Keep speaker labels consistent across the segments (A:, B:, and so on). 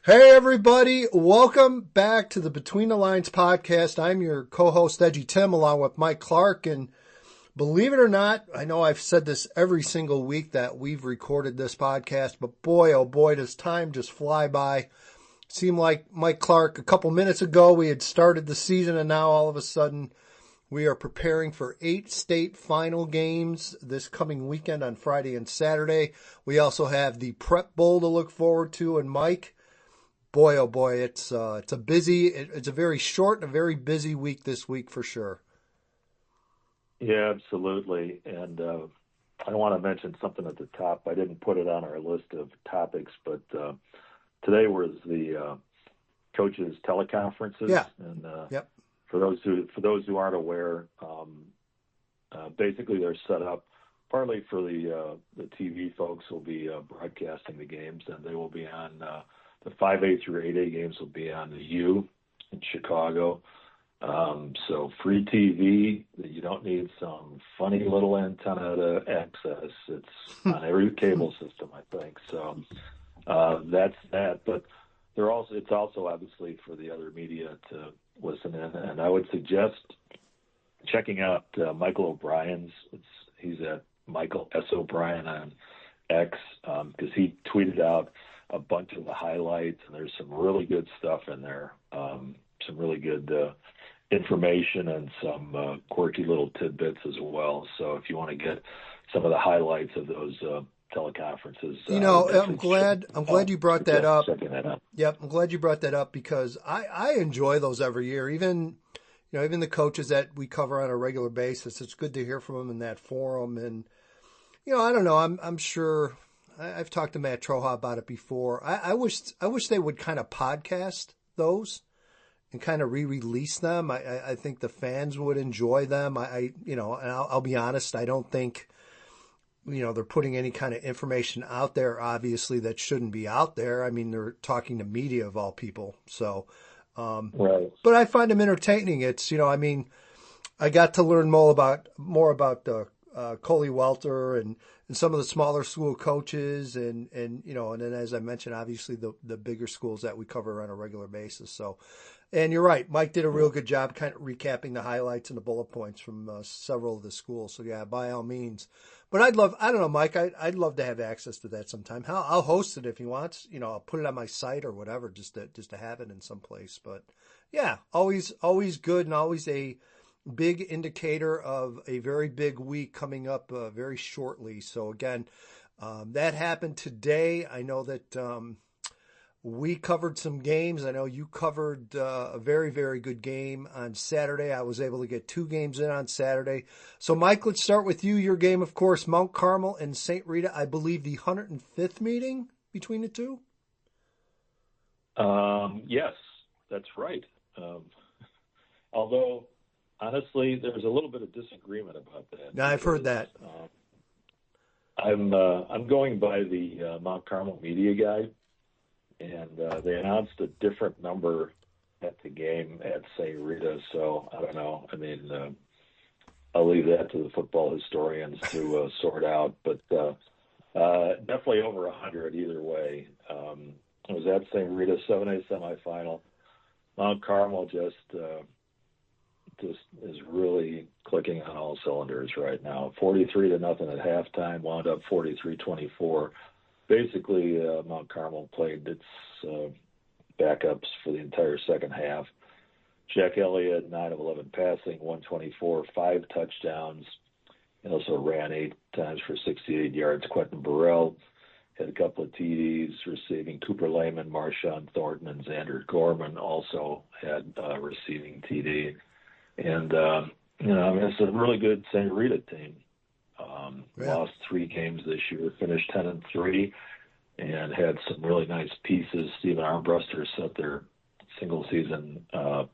A: Hey everybody, welcome back to the Between the Lines podcast. I'm your co-host EDGYTIM along with Mike Clark, and believe it or not, I know I've said this every single week that we've recorded this podcast, but boy oh boy does time just fly by. Seemed like Mike Clark a couple minutes ago we had started the season, and now all of a sudden we are preparing for 8 state final games this coming weekend on Friday and Saturday. We also have the Prep Bowl to look forward to, and Mike, boy, oh boy, it's a very short and a very busy week this week for sure.
B: Yeah, absolutely. And I want to mention something at the top. I didn't put it on our list of topics, but today was the coaches' teleconferences.
A: Yeah.
B: And
A: Yep.
B: for those who aren't aware, basically they're set up partly for the TV folks who will be broadcasting the games, and they will be on. The 5A through 8A games will be on the U in Chicago. So free TV. You don't need some funny little antenna to access. It's on every cable system, I think. So that's that. But it's also obviously for the other media to listen in. And I would suggest checking out Michael O'Brien's. He's at Michael S. O'Brien on X because he tweeted out a bunch of the highlights, and there's some really good stuff in there, some really good information and some quirky little tidbits as well. So if you want to get some of the highlights of those teleconferences,
A: I'm glad you brought that up.
B: Checking that out.
A: Yep, I'm glad you brought that up because I enjoy those every year. Even the coaches that we cover on a regular basis, it's good to hear from them in that forum. And I don't know, I'm sure. I've talked to Matt Troha about it before. I wish they would kind of podcast those and kind of re-release them. I think the fans would enjoy them. And I'll be honest, I don't think, they're putting any kind of information out there, obviously, that shouldn't be out there. I mean, they're talking to media of all people. So,
B: right.
A: But I find them entertaining. It's, I got to learn more about Coley Welter and some of the smaller school coaches and then as I mentioned, obviously the bigger schools that we cover on a regular basis. So, and you're right, Mike did a real good job kind of recapping the highlights and the bullet points from several of the schools. So yeah, by all means. But I don't know, Mike, I'd love to have access to that sometime. I'll host it if he wants. I'll put it on my site or whatever, just to have it in some place. But yeah, always good and always a big indicator of a very big week coming up very shortly. So again, that happened today. I know that we covered some games. I know you covered a very, very good game on Saturday. I was able to get 2 games in on Saturday. So Mike, let's start with you. Your game, of course, Mount Carmel and St. Rita. I believe the 105th meeting between the two.
B: Yes, that's right. Although, honestly, there's a little bit of disagreement about that.
A: Yeah, I've heard that.
B: I'm going by the Mount Carmel media guide, and they announced a different number at the game at St. Rita. So I don't know. I mean, I'll leave that to the football historians to sort out. But definitely over 100 either way. It was at St. Rita 7A semifinal. Mount Carmel just is really clicking on all cylinders right now. 43-0 at halftime, wound up 43-24. Basically, Mount Carmel played its backups for the entire second half. Jack Elliott, 9 of 11 passing, 124, 5 touchdowns. He also ran 8 times for 68 yards. Quentin Burrell had a couple of TDs receiving. Cooper Lehman, Marshawn Thornton, and Xander Gorman also had receiving TD. And, it's a really good St. Rita team. Lost 3 games this year, finished 10-3, and had some really nice pieces. Stephen Armbruster set their single-season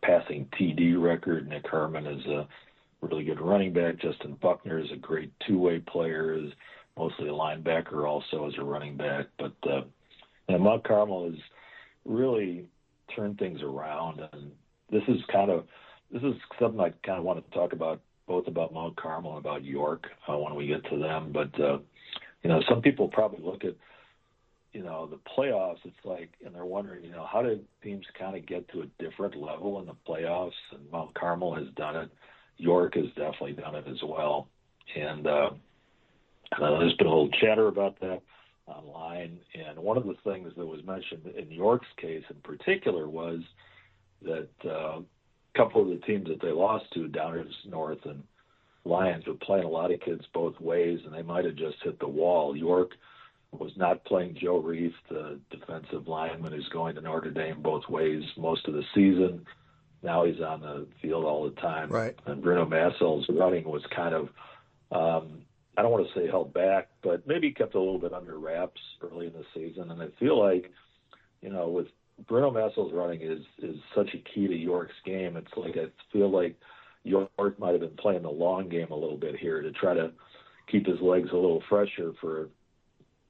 B: passing TD record. Nick Herman is a really good running back. Justin Buckner is a great two-way player, is mostly a linebacker also as a running back. But Mount Carmel has really turned things around, and this is something I kind of want to talk about, both about Mount Carmel and about York when we get to them. But, some people probably look at the playoffs, it's like, and they're wondering, how did teams kind of get to a different level in the playoffs? And Mount Carmel has done it. York has definitely done it as well. And there's been a little chatter about that online. And one of the things that was mentioned in York's case in particular was that a couple of the teams that they lost to, Downers North and Lions, were playing a lot of kids both ways, and they might have just hit the wall. York was not playing Joe Reif, the defensive lineman who's going to Notre Dame, both ways most of the season. Now he's on the field all the time.
A: Right.
B: And Bruno Massel's running was kind of, I don't want to say held back, but maybe kept a little bit under wraps early in the season. And I feel like, with Bruno Massel's running is such a key to York's game. It's like I feel like York might have been playing the long game a little bit here to try to keep his legs a little fresher for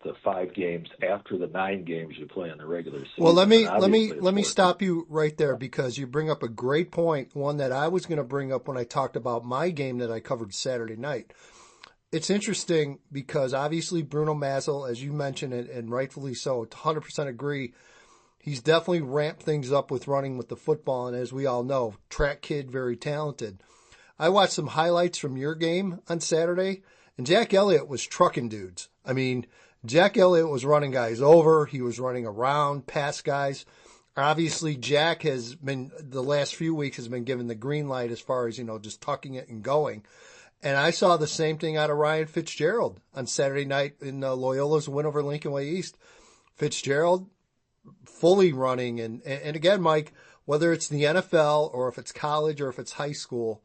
B: the 5 games after the 9 games you play in the regular season.
A: Well, let me stop you right there, because you bring up a great point, one that I was going to bring up when I talked about my game that I covered Saturday night. It's interesting because obviously Bruno Massel, as you mentioned, and rightfully so, 100% agree, he's definitely ramped things up with running with the football, and as we all know, track kid, very talented. I watched some highlights from your game on Saturday, and Jack Elliott was trucking dudes. I mean, Jack Elliott was running guys over. He was running around, past guys. Obviously, Jack has been, the last few weeks, has been given the green light as far as, just tucking it and going. And I saw the same thing out of Ryan Fitzgerald on Saturday night in Loyola's win over Lincoln Way East. Fitzgerald fully running. And again, Mike, whether it's the NFL or if it's college or if it's high school,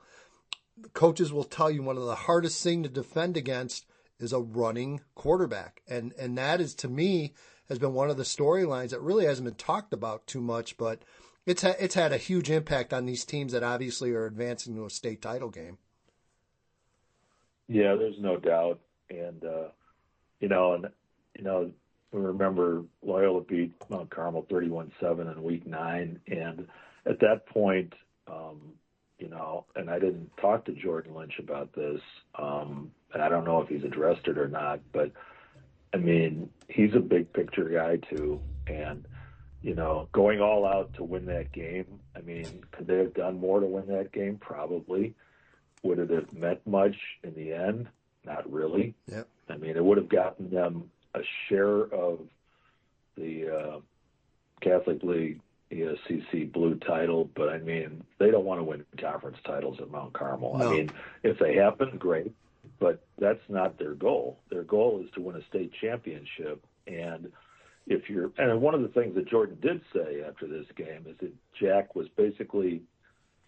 A: coaches will tell you one of the hardest things to defend against is a running quarterback. And that is, to me, has been one of the storylines that really hasn't been talked about too much, but it's had a huge impact on these teams that obviously are advancing to a state title game.
B: Yeah, there's no doubt. And, we remember Loyola beat Mount Carmel 31-7 in week 9. And at that point, and I didn't talk to Jordan Lynch about this, and I don't know if he's addressed it or not, but I mean, he's a big picture guy too. And, going all out to win that game, I mean, could they have done more to win that game? Probably. Would it have meant much in the end? Not really.
A: Yep.
B: I mean, it would have gotten them a share of the Catholic League ESCC blue title, but I mean, they don't want to win conference titles at Mount Carmel. No. I mean, if they happen, great, but that's not their goal. Their goal is to win a state championship. And and one of the things that Jordan did say after this game is that Jack was basically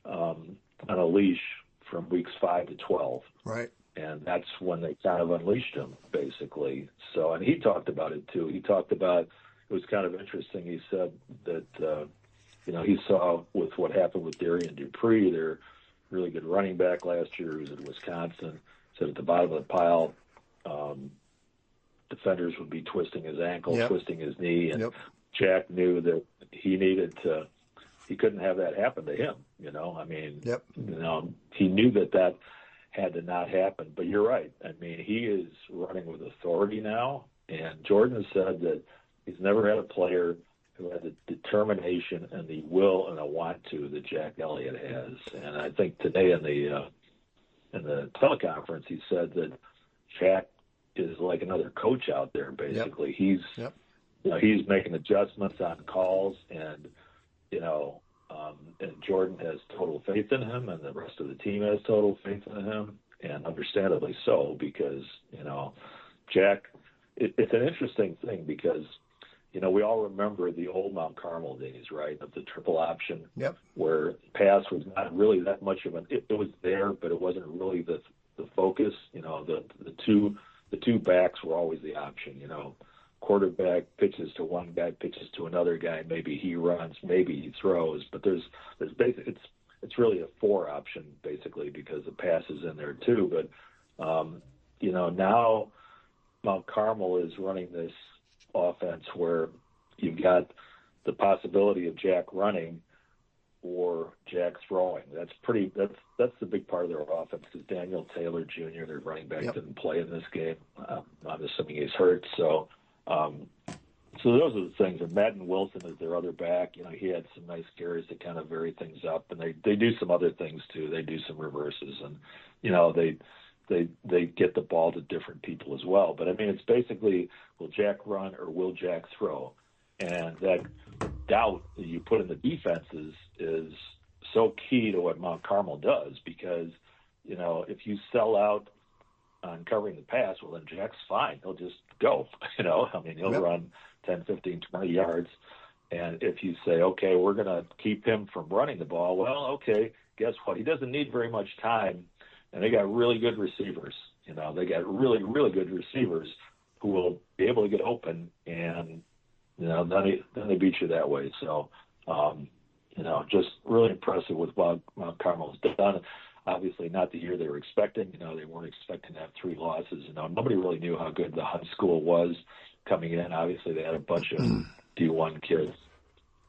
B: on a leash from weeks 5 to 12.
A: Right.
B: And that's when they kind of unleashed him, basically. So, and he talked about it too. He talked about, it was kind of interesting. He said that, he saw with what happened with Darian Dupree, their really good running back last year, who was at Wisconsin, said at the bottom of the pile, defenders would be twisting his ankle,
A: yep.
B: twisting his knee, and
A: yep.
B: Jack knew that he couldn't have that happen to him, I mean,
A: yep.
B: He knew that had to not happen. But you're right. I mean, he is running with authority now, and Jordan has said that he's never had a player who had the determination and the will and the want to that Jack Elliott has. And I think today in the teleconference, he said that Jack is like another coach out there, basically.
A: Yep.
B: He's making adjustments on calls, and and Jordan has total faith in him, and the rest of the team has total faith in him, and understandably so, because, Jack, it's an interesting thing because, we all remember the old Mount Carmel days, right, of the triple option,
A: yep.
B: where pass was not really that much of it was there, but it wasn't really the focus. The two backs were always the option, quarterback pitches to one guy, pitches to another guy. Maybe he runs, maybe he throws, but there's basically it's really a 4 option basically because the pass is in there too. But now Mount Carmel is running this offense where you've got the possibility of Jack running or Jack throwing. That's the big part of their offense because Daniel Taylor Jr., their running back,
A: yep.
B: didn't play in this game. I'm assuming he's hurt, so. So those are the things. And Madden Wilson is their other back. He had some nice carries to kind of vary things up, and they do some other things too. They do some reverses, and they get the ball to different people as well. But I mean, it's basically, will Jack run or will Jack throw? And that doubt that you put in the defenses is so key to what Mount Carmel does, because if you sell out on covering the pass, well, then Jack's fine. He'll just go. He'll run 10, 15, 20 yards. And if you say, okay, we're going to keep him from running the ball, well, okay, guess what? He doesn't need very much time. And they got really good receivers. They got really, really good receivers who will be able to get open, and then they beat you that way. So, just really impressive with what Mount Carmel's done. Obviously, not the year they were expecting. They weren't expecting to have 3 losses. Nobody really knew how good the Hunt School was coming in. Obviously, they had a bunch of D1 kids.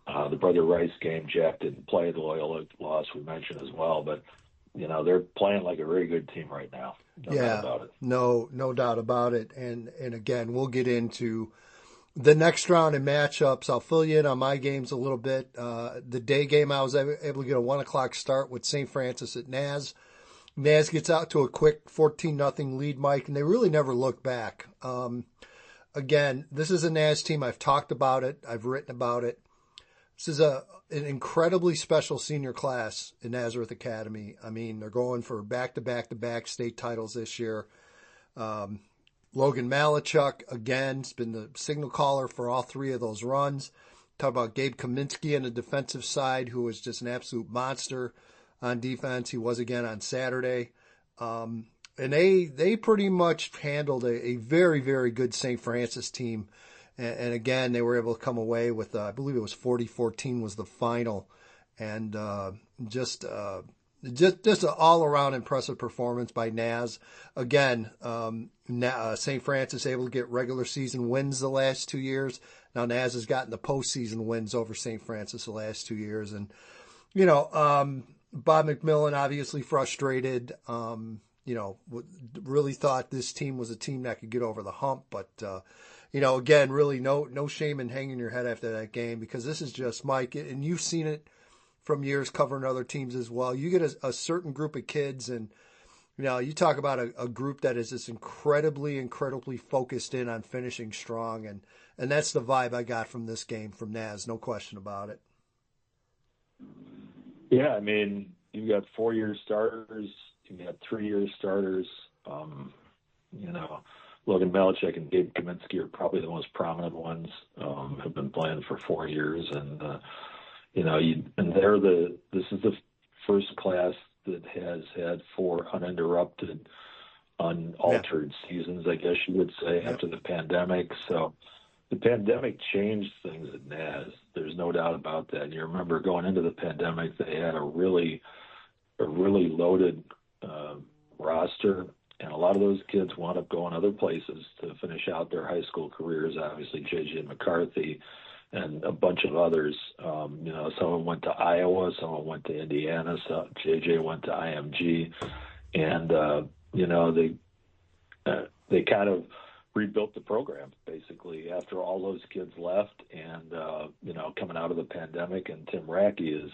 B: The Brother Rice game, Jack didn't play. The Loyola loss we mentioned as well, but they're playing like a very good team right now. No doubt about it.
A: No doubt about it. And again, we'll get into the next round in matchups. I'll fill you in on my games a little bit. The day game, I was able to get a 1:00 start with St. Francis at Naz. Naz gets out to a quick 14-0 lead, Mike, and they really never look back. Again, this is a Naz team. I've talked about it. I've written about it. This is an incredibly special senior class in Nazareth Academy. I mean, they're going for back-to-back-to-back state titles this year. Logan Malachuk, again, has been the signal caller for all 3 of those runs. Talk about Gabe Kaminsky on the defensive side, who was just an absolute monster on defense. He was again on Saturday. And they pretty much handled a very, very good St. Francis team. And again, they were able to come away with, I believe it was 40-14 was the final. And just an all-around impressive performance by Naz. Again, St. Francis able to get regular season wins the last 2 years. Now Naz has gotten the postseason wins over St. Francis the last 2 years. And, Bob McMillan obviously frustrated, really thought this team was a team that could get over the hump. But, again, really no shame in hanging your head after that game, because this is just, Mike, and you've seen it from years covering other teams as well. You get a certain group of kids, and you talk about a group that is just incredibly, incredibly focused in on finishing strong, and that's the vibe I got from this game from Naz, no question about it.
B: Yeah, I mean, you've got 4-year starters, you've got 3-year starters. Logan Malachek and Gabe Kaminsky are probably the most prominent ones. Have been playing for 4 years, and this is the first class that has had 4 uninterrupted, unaltered seasons, I guess you would say, after the pandemic. So the pandemic changed things at Naz. There's no doubt about that. And you remember going into the pandemic, they had a really loaded roster, and a lot of those kids wound up going other places to finish out their high school careers. Obviously, J.J. McCarthy and a bunch of others. Someone went to Iowa, someone went to Indiana, so J.J. went to IMG, and they kind of rebuilt the program basically after all those kids left, and coming out of the pandemic. And Tim Rackey is,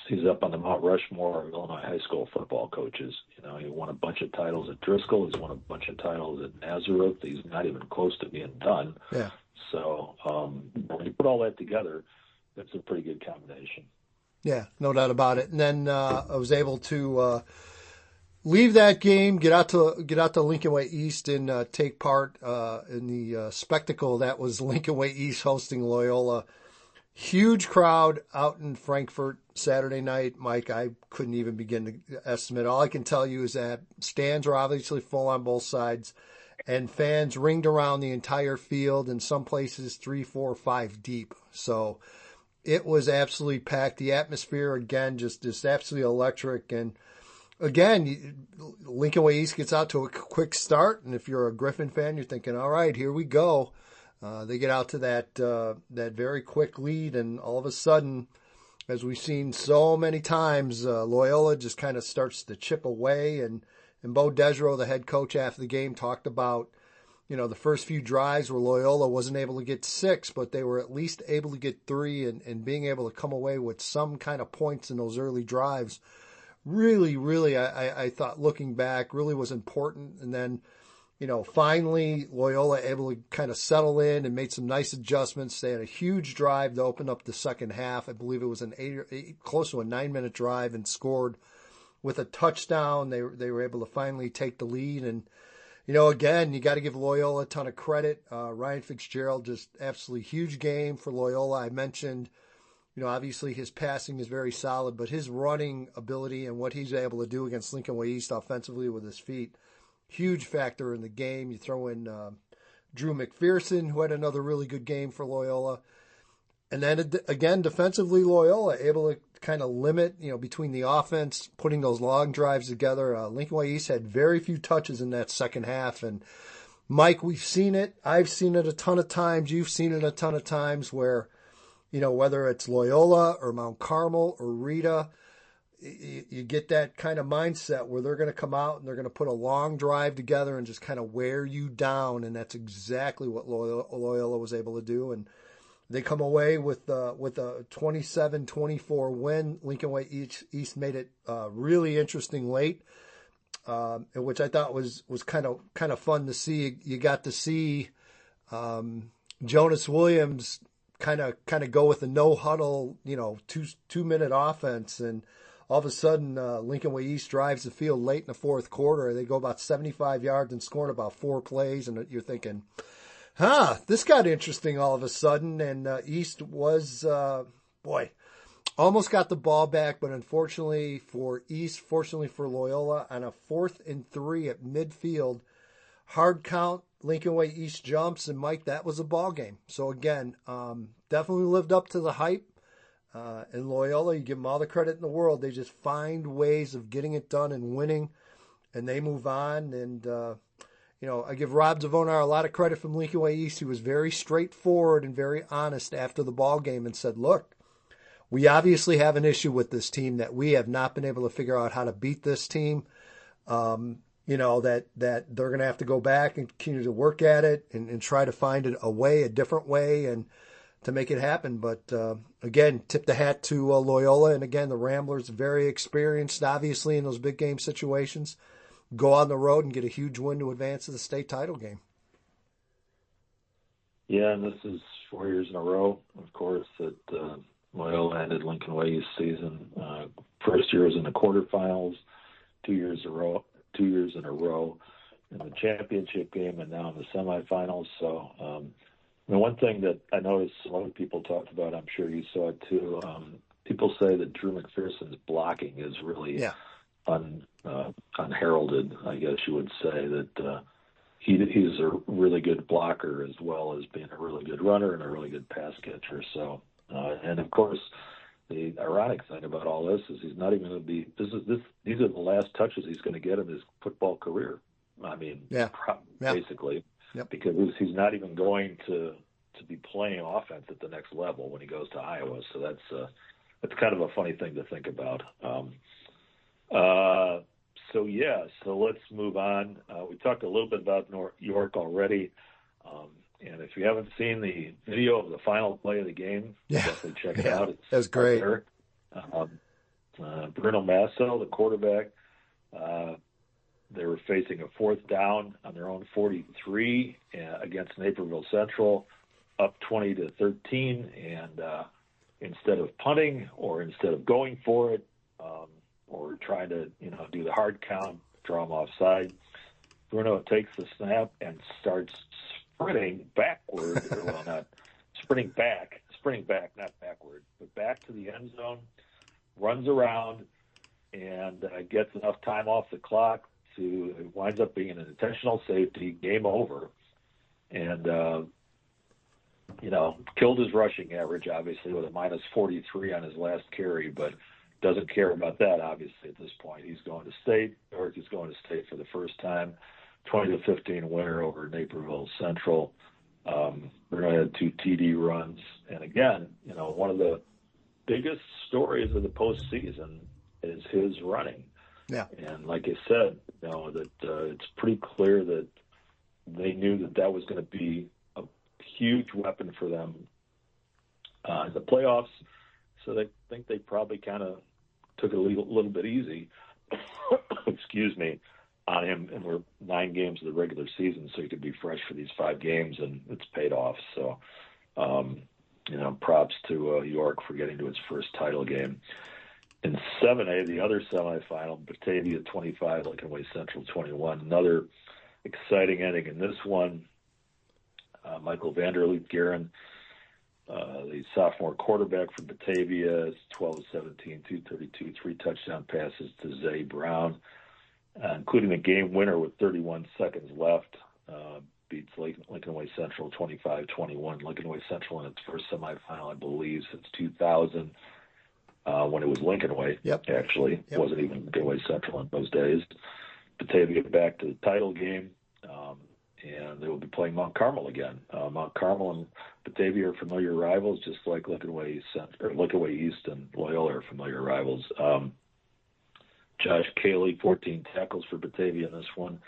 B: he's up on the Mount Rushmore of Illinois high school football coaches. He won a bunch of titles at Driscoll. He's won a bunch of titles at Nazareth. He's not even close to being done.
A: Yeah.
B: So when you put all that together, that's a pretty good combination.
A: Yeah, no doubt about it. And then I was able to leave that game, get out to Lincoln Way East, and take part in the spectacle that was Lincoln Way East hosting Loyola. Huge crowd out in Frankfort Saturday night, Mike. I couldn't even begin to estimate. All I can tell you is that stands were obviously full on both sides, and fans ringed around the entire field, in some places 3, 4, 5 deep. So it was absolutely packed. The atmosphere, again, just absolutely electric. And again, Lincoln Way East gets out to a quick start, and if you're a Griffin fan, you're thinking, all right, here we go. They get out to that very quick lead, and all of a sudden, as we've seen so many times, Loyola just kind of starts to chip away. And Bo Desro, the head coach after the game, talked about, the first few drives where Loyola wasn't able to get 6, but they were at least able to get 3, and being able to come away with some kind of points in those early drives really, I thought, looking back, really was important. And then, finally Loyola able to kind of settle in and made some nice adjustments. They had a huge drive to open up the second half. I believe it was close to a 9-minute drive, and scored with a touchdown. They were able to finally take the lead. And, again, you got to give Loyola a ton of credit. Ryan Fitzgerald, just absolutely huge game for Loyola. I mentioned, obviously his passing is very solid, but his running ability and what he's able to do against Lincoln Way East offensively with his feet, huge factor in the game. You throw in Drew McPherson, who had another really good game for Loyola. And then, again, defensively, Loyola able to kind of limit, between the offense, putting those long drives together. Lincoln Way East had very few touches in that second half. And, Mike, we've seen it. I've seen it a ton of times. You've seen it a ton of times where, whether it's Loyola or Mount Carmel or Rita, you get that kind of mindset where they're going to come out and they're going to put a long drive together and just kind of wear you down. And that's exactly what Loyola was able to do. And they come away with a 27-24 win. Lincoln Way East made it really interesting late, which I thought was kind of fun to see. You got to see Jonas Williams kind of go with a no huddle, 2-minute offense, and all of a sudden Lincoln Way East drives the field late in the fourth quarter. They go about 75 yards and score in about 4 plays, and you're thinking, this got interesting all of a sudden. And East was, almost got the ball back, but unfortunately for East, fortunately for Loyola, on a 4th and 3 at midfield, hard count, Lincoln Way East jumps, and Mike, that was a ball game. So again, definitely lived up to the hype. And Loyola, you give them all the credit in the world. They just find ways of getting it done and winning, and they move on. And, I give Rob Devonar a lot of credit from Lincoln Way East. He was very straightforward and very honest after the ball game and said, look, we obviously have an issue with this team that we have not been able to figure out how to beat this team. That they're going to have to go back and continue to work at it and try to find a different way, and to make it happen. But again, tip the hat to Loyola. And again, the Ramblers, very experienced, obviously, in those big game situations. Go on the road and get a huge win to advance to the state title game.
B: Yeah, and this is 4 years in a row, of course, that Loyola ended Lincoln Way East season. First year was in the quarterfinals, 2 years in a row in the championship game, and now in the semifinals. So the one thing that I noticed a lot of people talked about, I'm sure you saw it too, people say that Drew McPherson's blocking is really unheralded, I guess you would say, that he's a really good blocker as well as being a really good runner and a really good pass catcher. So, and of course, the ironic thing about all this is he's not even going to be. These are the last touches he's going to get in his football career. I mean, basically, because he's not even going to be playing offense at the next level when he goes to Iowa. So that's kind of a funny thing to think about. So let's move on. We talked a little bit about York already. And if you haven't seen the video of the final play of the game, definitely check it out.
A: That was great.
B: Bruno Masso, the quarterback, they were facing a 4th down on their own 43 against Naperville Central, up 20-13. And instead of punting or instead of going for it or trying to, do the hard count, draw them offside, Bruno takes the snap and starts sprinting backward, sprinting back, not backward, but back to the end zone, runs around, and gets enough time off the clock to, it winds up being an intentional safety, game over, and, killed his rushing average, obviously, with a minus 43 on his last carry, but doesn't care about that, obviously, at this point. He's going to state, or he's going to state for the first time, 20-15 winner over Naperville Central. Bruno had 2 TD runs. And again, one of the biggest stories of the postseason is his running.
A: Yeah.
B: And like I said, that it's pretty clear that they knew that was going to be a huge weapon for them in the playoffs. So they think they probably kind of took it a little bit easy, excuse me, on him. And we're 9 games of the regular season, so he could be fresh for these 5 games, and it's paid off. So, props to York for getting to its first title game. In 7A, the other semifinal, Batavia 25, Lincoln Way Central 21. Another exciting ending in this one. Michael Vanderleet Guerin, the sophomore quarterback for Batavia, is 12 of 17, 232, 3 touchdown passes to Zay Brown, including a game winner with 31 seconds left. Beats Lincoln Way Central 25-21. Lincoln Way Central in its first semifinal, I believe, since 2000. When it was Lincoln Way, actually. It wasn't even Lincoln Way Central in those days. Batavia back to the title game, and they will be playing Mount Carmel again. Mount Carmel and Batavia are familiar rivals, just like Lincoln Way East and Loyola are familiar rivals. Josh Cayley, 14 tackles for Batavia in this one,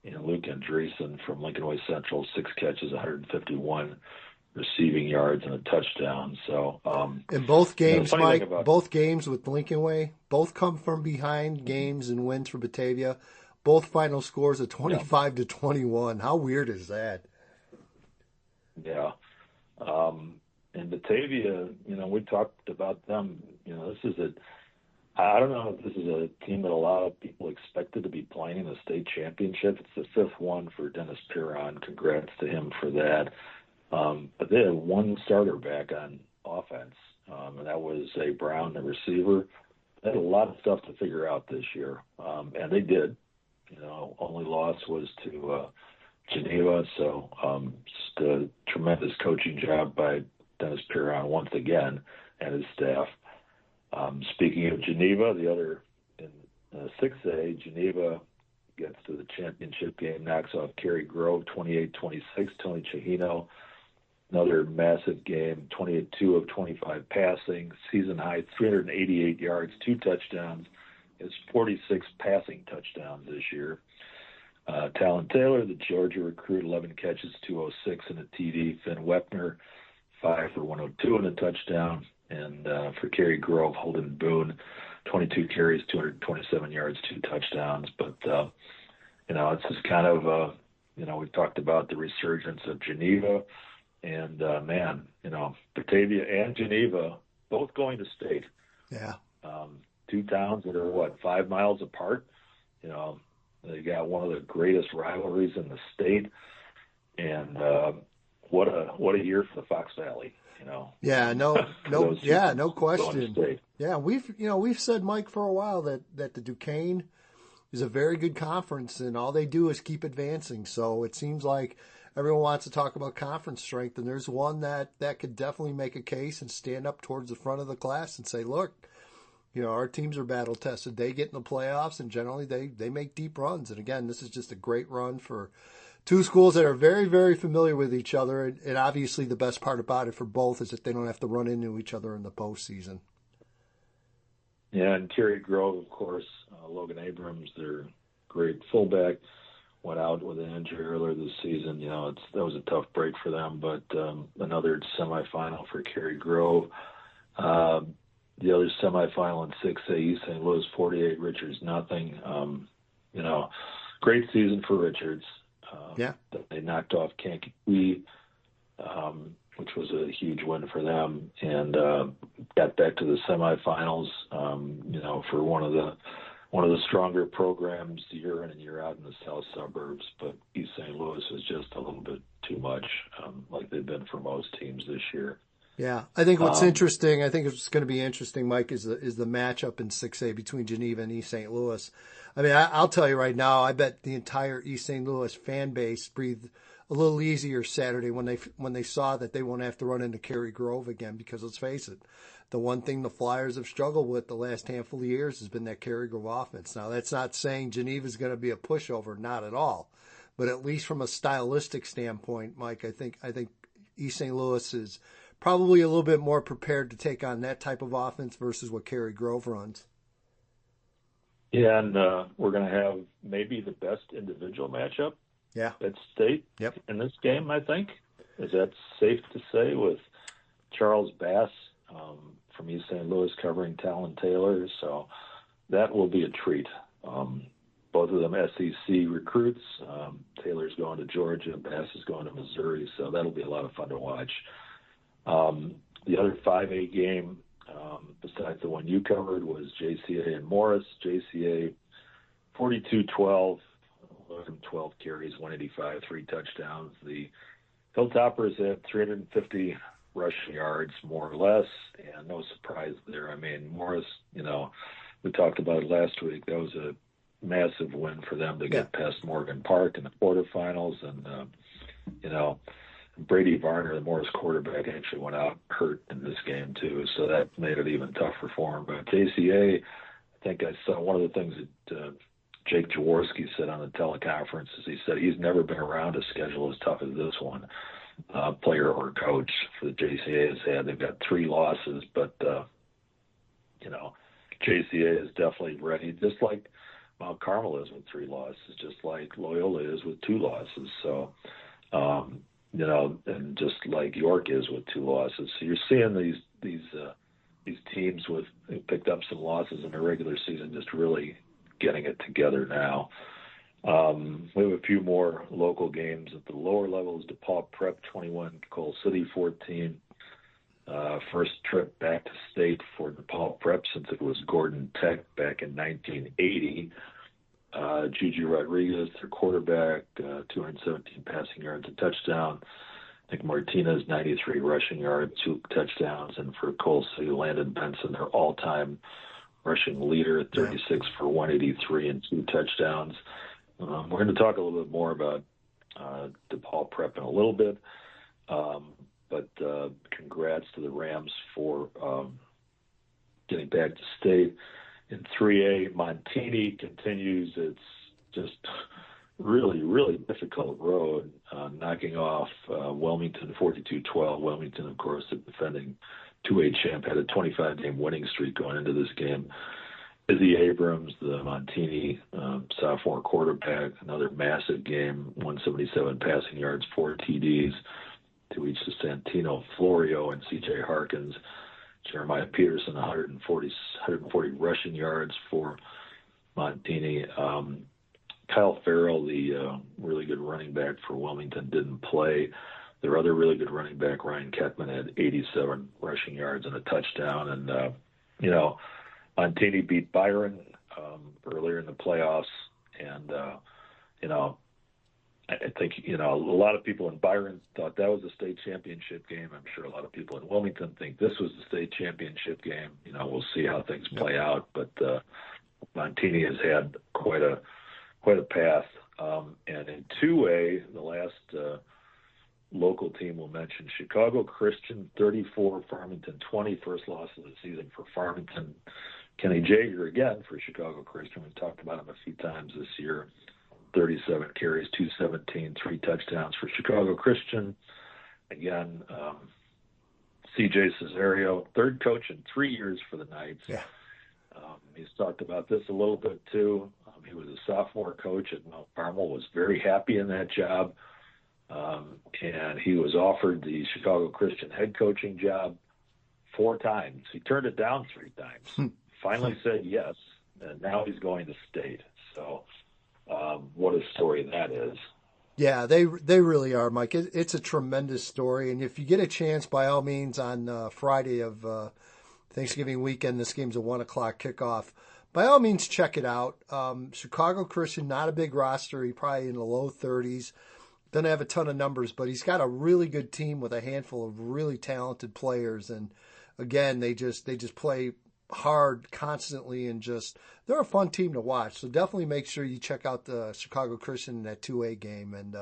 B: and Luke Andreessen from Lincoln Way Central, 6 catches, 151 receiving yards and a touchdown. So,
A: in both games, Mike, both games with Lincoln Way, both come from behind games and wins for Batavia. Both final scores of 25-21. How weird is that?
B: Yeah. And Batavia, we talked about them. I don't know if this is a team that a lot of people expected to be playing in the state championship. It's the 5th one for Dennis Piron. Congrats to him for that. But they had 1 starter back on offense, and that was Zay Brown, the receiver. They had a lot of stuff to figure out this year, and they did. Only loss was to Geneva, so just a tremendous coaching job by Dennis Piron once again and his staff. Speaking of Geneva, the other in 6A, Geneva gets to the championship game, knocks off Cary Grove 28-26. Tony Chihino, another massive game, 22 of 25 passing, season high 388 yards, 2 touchdowns. It's 46 passing touchdowns this year. Talon Taylor, the Georgia recruit, 11 catches, 206 and a TD. Finn Wepner, 5 for 102 and a touchdown. And for Cary Grove, Holden Boone, 22 carries, 227 yards, 2 touchdowns. But, it's just kind of, we've talked about the resurgence of Geneva. And, Batavia and Geneva both going to state.
A: Yeah.
B: 2 towns that are, 5 miles apart. They got one of the greatest rivalries in the state. And what a year for the Fox Valley.
A: Yeah, no question. Yeah, we've said, Mike, for a while that the Duquesne is a very good conference, and all they do is keep advancing. So it seems like everyone wants to talk about conference strength, and there's one that could definitely make a case and stand up towards the front of the class and say, look, our teams are battle tested. They get in the playoffs, and generally they make deep runs. And again, this is just a great run for 2 schools that are very, very familiar with each other. And obviously the best part about it for both is that they don't have to run into each other in the postseason.
B: Yeah, and Cary Grove, of course, Logan Abrams, their great fullback, went out with an injury earlier this season. That was a tough break for them, but another semifinal for Cary Grove. The other semifinal in 6A, East St. Louis 48, Richards nothing. Great season for Richards. They knocked off Kankakee, which was a huge win for them, and got back to the semifinals. For one of the stronger programs year in and year out in the south suburbs. But East St. Louis was just a little bit too much, like they've been for most teams this year.
A: Yeah, I think what's interesting, I think it's going to be interesting, Mike, is the matchup in 6A between Geneva and East St. Louis. I mean, I'll tell you right now, I bet the entire East St. Louis fan base breathed a little easier Saturday when they saw that they won't have to run into Cary Grove again, because let's face it, the one thing the Flyers have struggled with the last handful of years has been that Cary Grove offense. Now, that's not saying Geneva's going to be a pushover, not at all. But at least from a stylistic standpoint, Mike, I think East St. Louis is probably a little bit more prepared to take on that type of offense versus what Cary Grove runs.
B: Yeah, and we're going to have maybe the best individual matchup at State in this game, I think. Is that safe to say, with Charles Bass from East St. Louis covering Talon Taylor? So that will be a treat. Both of them SEC recruits. Taylor's going to Georgia, Bass is going to Missouri, so that'll be a lot of fun to watch. The other 5A game, besides the one you covered, was JCA and Morris. JCA 42-12, 12 carries, 185, 3 touchdowns. The Hilltoppers had 350 rushing yards, more or less, and no surprise there. I mean, Morris, we talked about it last week. That was a massive win for them to get past Morgan Park in the quarterfinals. And, Brady Varner, the Morris quarterback, actually went out hurt in this game too, so that made it even tougher for him. But JCA, I think I saw one of the things that Jake Jaworski said on the teleconference is he said he's never been around a schedule as tough as this one, player or coach, for the JCA has had. They've got 3 losses, but, JCA is definitely ready, just like Mount Carmel is with 3 losses, just like Loyola is with 2 losses. So, and just like York is with 2 losses. So you're seeing these teams who picked up some losses in the regular season just really getting it together now. We have a few more local games at the lower levels. DePaul Prep 21, Coal City 14. First trip back to State for DePaul Prep since it was Gordon Tech back in 1980. Juju Rodriguez, their quarterback, 217 passing yards, a touchdown. Nick Martinez, 93 rushing yards, 2 touchdowns. And for Coal City, Landon Benson, their all-time rushing leader at 36 for 183 and 2 touchdowns. We're going to talk a little bit more about DePaul Prep in a little bit. But congrats to the Rams for getting back to State. In 3A, Montini continues its just really, really difficult road, knocking off Wilmington 42-12. Wilmington, of course, the defending 2A champ, had a 25-game winning streak going into this game. Izzy Abrams, the Montini sophomore quarterback, another massive game, 177 passing yards, 4 TDs to each to Santino Florio and C.J. Harkins. Jeremiah Peterson, 140 rushing yards for Montini. Kyle Farrell, the really good running back for Wilmington, didn't play. Their other really good running back, Ryan Kettman, had 87 rushing yards and a touchdown. And, Montini beat Byron earlier in the playoffs. And, I think, a lot of people in Byron thought that was a state championship game. I'm sure a lot of people in Wilmington think this was the state championship game. We'll see how things play out. But Montini has had quite a path. And in 2A, the last local team we'll mention, Chicago Christian 34, Farmington 20, first loss of the season for Farmington. Kenny Jager again for Chicago Christian. We've talked about him a few times this year. 37 carries, 217, 3 touchdowns for Chicago Christian. Again, C.J. Cesario, third coach in 3 years for the Knights.
A: Yeah.
B: He's talked about this a little bit too. He was a sophomore coach at Mount Carmel, was very happy in that job. And he was offered the Chicago Christian head coaching job 4 times. He turned it down 3 times. Finally said yes, and now he's going to State. So what a story that is.
A: Yeah, they really are, Mike. It's a tremendous story. And if you get a chance, by all means, on Friday of Thanksgiving weekend, this game's a 1 o'clock kickoff. By all means, check it out. Chicago Christian, not a big roster. He probably in the low 30s. Doesn't have a ton of numbers, but he's got a really good team with a handful of really talented players. And again, they just play hard constantly, and they're a fun team to watch. So definitely make sure you check out the Chicago Christian in that 2A game. And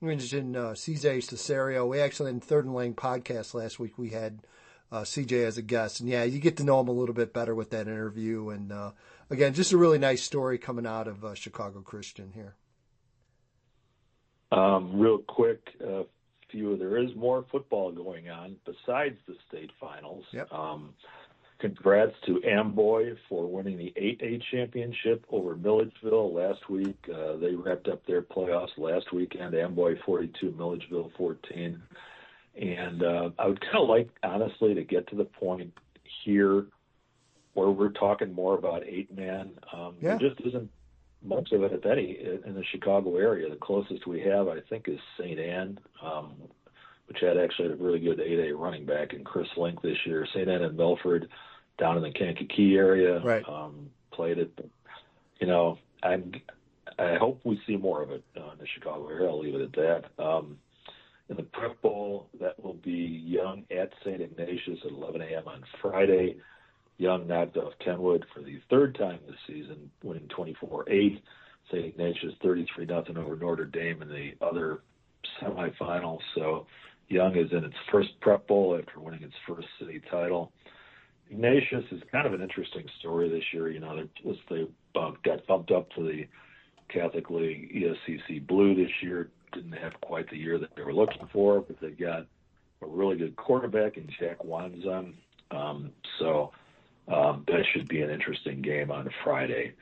A: we mentioned CJ Cesario. We actually, in Third and Lang podcast last week, we had CJ as a guest. And yeah, you get to know him a little bit better with that interview. And again, just a really nice story coming out of Chicago Christian here.
B: Real quick, there is more football going on besides the state finals.
A: Yep.
B: congrats to Amboy for winning the 8A championship over Milledgeville last week. They wrapped up their playoffs last weekend. Amboy 42, Milledgeville 14. And I would kind of like, honestly, to get to the point here where we're talking more about 8-man. There just isn't much of it, if any, in the Chicago area. The closest we have, I think, is St. Anne, which had actually a really good 8A running back in Chris Link this year. St. Anne and Milford down in the Kankakee area played it. But, you know, I hope we see more of it in the Chicago area. I'll leave it at that. In the Prep Bowl, that will be Young at St. Ignatius at 11 a.m. on Friday. Young knocked off Kenwood for the third time this season, winning 24-8. St. Ignatius 33-0 over Notre Dame in the other semifinal. So Young is in its first Prep Bowl after winning its first city title. Ignatius is kind of an interesting story this year. You know, they got bumped up to the Catholic League ESCC Blue this year. Didn't have quite the year that they were looking for, but they got a really good quarterback in Jack Wanzan. That should be an interesting game on Friday.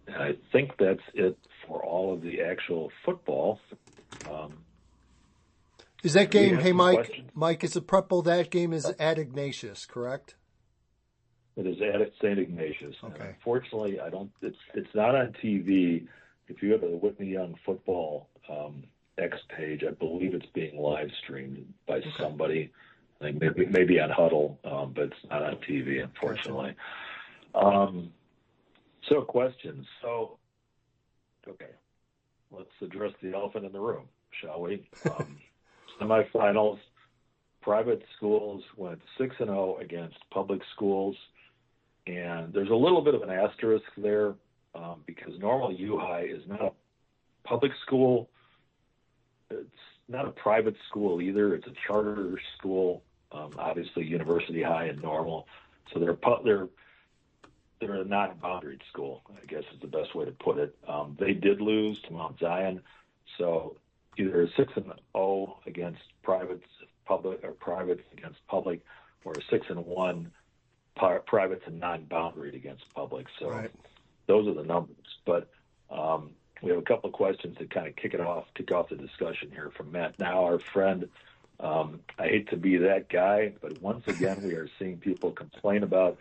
B: And I think that's it for all of the actual football.
A: Is that game, hey, Mike,
B: questions?
A: Mike, is the Prep Bowl, that game is at Ignatius, correct?
B: It is at St. Ignatius.
A: Okay.
B: And unfortunately, it's not on TV. If you go to the Whitney Young football X page, I believe it's being live streamed by somebody. I think maybe on Huddle, but it's not on TV, unfortunately. So questions. So, okay, let's address the elephant in the room, shall we? Semifinals, private schools went 6-0 against public schools, and there's a little bit of an asterisk there because normally U-High is not a public school. It's not a private school either. It's a charter school. Obviously, University High and Normal. So they're a non-boundaried school, I guess is the best way to put it. They did lose to Mount Zion, so either a 6-0 against privates against public, or a 6-1 privates and non-boundaried against public. So those are the numbers. But we have a couple of questions to kind of kick off the discussion here from Matt. Now, our friend. I hate to be that guy, but once again, we are seeing people complain about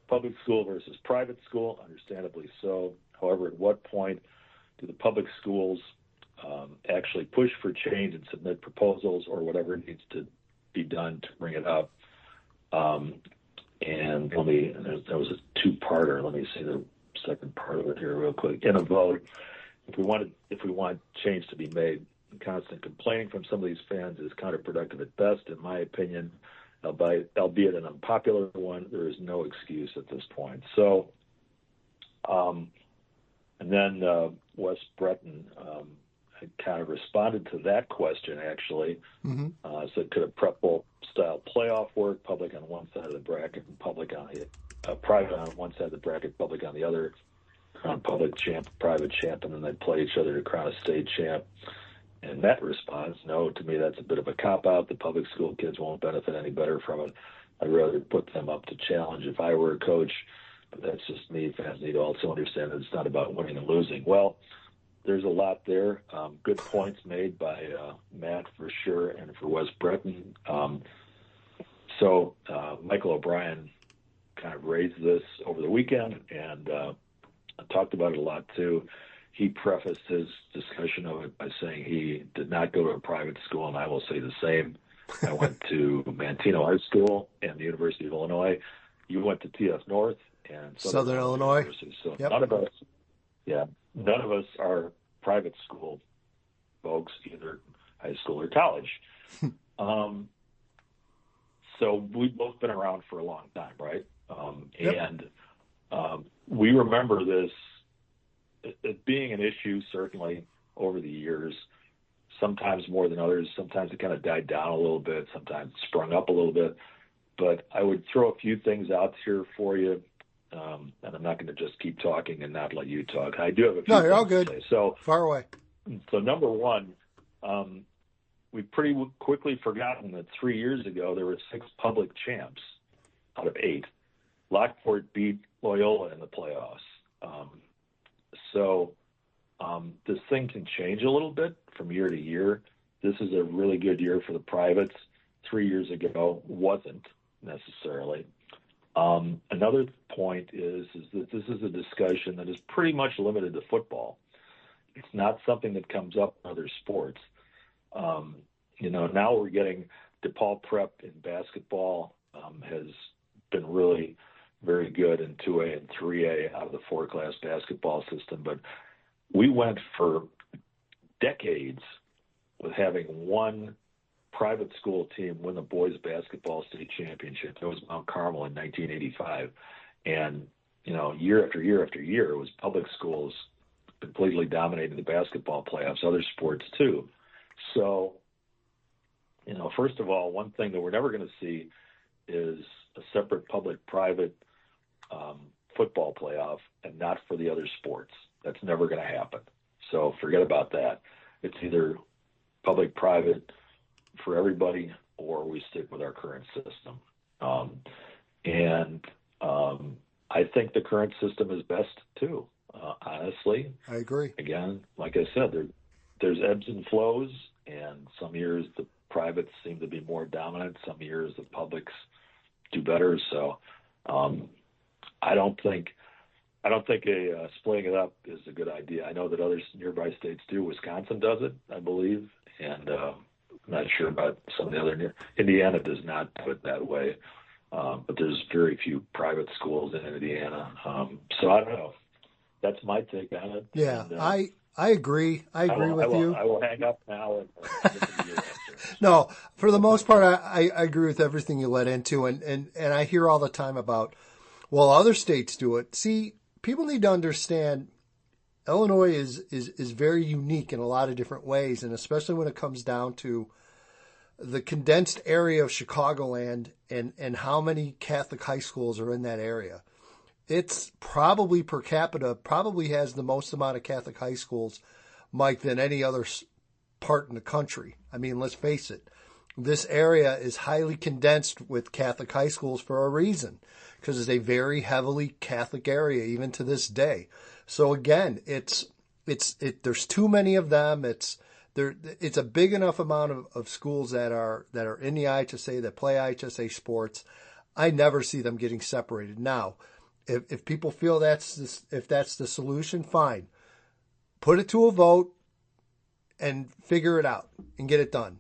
B: public school versus private school, understandably so. However, at what point do the public schools actually push for change and submit proposals or whatever needs to be done to bring it up? And that was a two-parter. Let me see the second part of it here real quick. In a vote, if we want change to be made, constant complaining from some of these fans is counterproductive at best, in my opinion, albeit an unpopular one. There is no excuse at this point. So, and then Wes Breton had kind of responded to that question, actually. Said, could a Prep Bowl style playoff work? Public on one side of the bracket and public on the private on one side of the bracket, public on the other. Crown public champ, private champ, and then they play each other to crown a state champ. And that response, no, to me that's a bit of a cop-out. The public school kids won't benefit any better from it. I'd rather put them up to challenge if I were a coach. But that's just me. Fans need to also understand that it's not about winning and losing. Well, there's a lot there. Good points made by Matt for sure and for Wes Breton. So Michael O'Brien kind of raised this over the weekend and talked about it a lot too. He prefaced his discussion of it by saying he did not go to a private school, and I will say the same. I went to Manteno High School and the University of Illinois. You went to TF North and
A: Southern Illinois.
B: University. So none of us are private school folks, either high school or college. So we've both been around for a long time, right? And we remember this it being an issue, certainly, over the years, sometimes more than others. Sometimes it kind of died down a little bit. Sometimes it sprung up a little bit. But I would throw a few things out here for you, and I'm not going to just keep talking and not let you talk. I do have a few
A: you're all good.
B: To say. So,
A: far away.
B: So number one, we've pretty quickly forgotten that 3 years ago there were 6 public champs out of 8. Lockport beat Loyola in the playoffs. So this thing can change a little bit from year to year. This is a really good year for the privates. 3 years ago wasn't necessarily. Another point is that this is a discussion that is pretty much limited to football. It's not something that comes up in other sports. Now we're getting DePaul Prep in basketball has been really very good in 2A and 3A out of the 4-class basketball system. But we went for decades with having one private school team win the boys basketball state championship. It was Mount Carmel in 1985. And, year after year after year, it was public schools completely dominating the basketball playoffs, other sports too. So, first of all, one thing that we're never going to see is a separate public-private football playoff and not for the other sports. That's never going to happen. So forget about that. It's either public-private for everybody or we stick with our current system. I think the current system is best too, honestly.
A: I agree.
B: Again, like I said, there's ebbs and flows, and some years the privates seem to be more dominant. Some years the publics do better. So I don't think splitting it up is a good idea. I know that other nearby states do. Wisconsin does it, I believe, and I'm not sure about some of the other. Indiana does not do it that way, but there's very few private schools in Indiana. So I don't know. That's my take on it.
A: Yeah,
B: and,
A: I agree. I agree with you.
B: I will hang up now and listen to your answer.
A: No, for the most part, I agree with everything you led into, and I hear all the time about, well, other states do it. See, people need to understand Illinois is very unique in a lot of different ways, and especially when it comes down to the condensed area of Chicagoland and how many Catholic high schools are in that area. It's probably per capita, probably has the most amount of Catholic high schools, Mike, than any other part in the country. I mean, let's face it. This area is highly condensed with Catholic high schools for a reason, because it's a very heavily Catholic area, even to this day. So again, there's too many of them. It's a big enough amount of schools that are in the IHSA, that play IHSA sports. I never see them getting separated. Now, if people feel if that's the solution, fine. Put it to a vote and figure it out and get it done.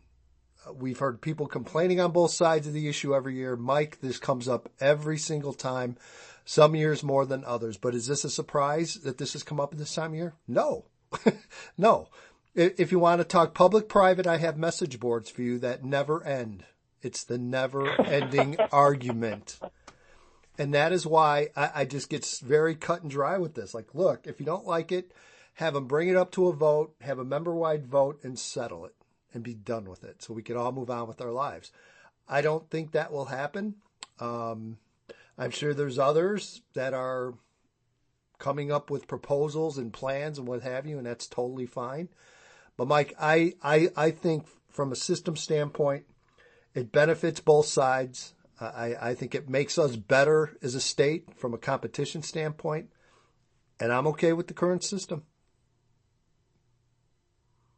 A: We've heard people complaining on both sides of the issue every year. Mike, this comes up every single time, some years more than others. But is this a surprise that this has come up this time of year? No. No. If you want to talk public-private, I have message boards for you that never end. It's the never-ending argument. And that is why I just get very cut and dry with this. Like, look, if you don't like it, have them bring it up to a vote, have a member-wide vote, and settle it and be done with it so we can all move on with our lives. I don't think that will happen. I'm sure there's others that are coming up with proposals and plans and what have you, and that's totally fine. But, Mike, I think from a system standpoint, it benefits both sides. I think it makes us better as a state from a competition standpoint, and I'm okay with the current system.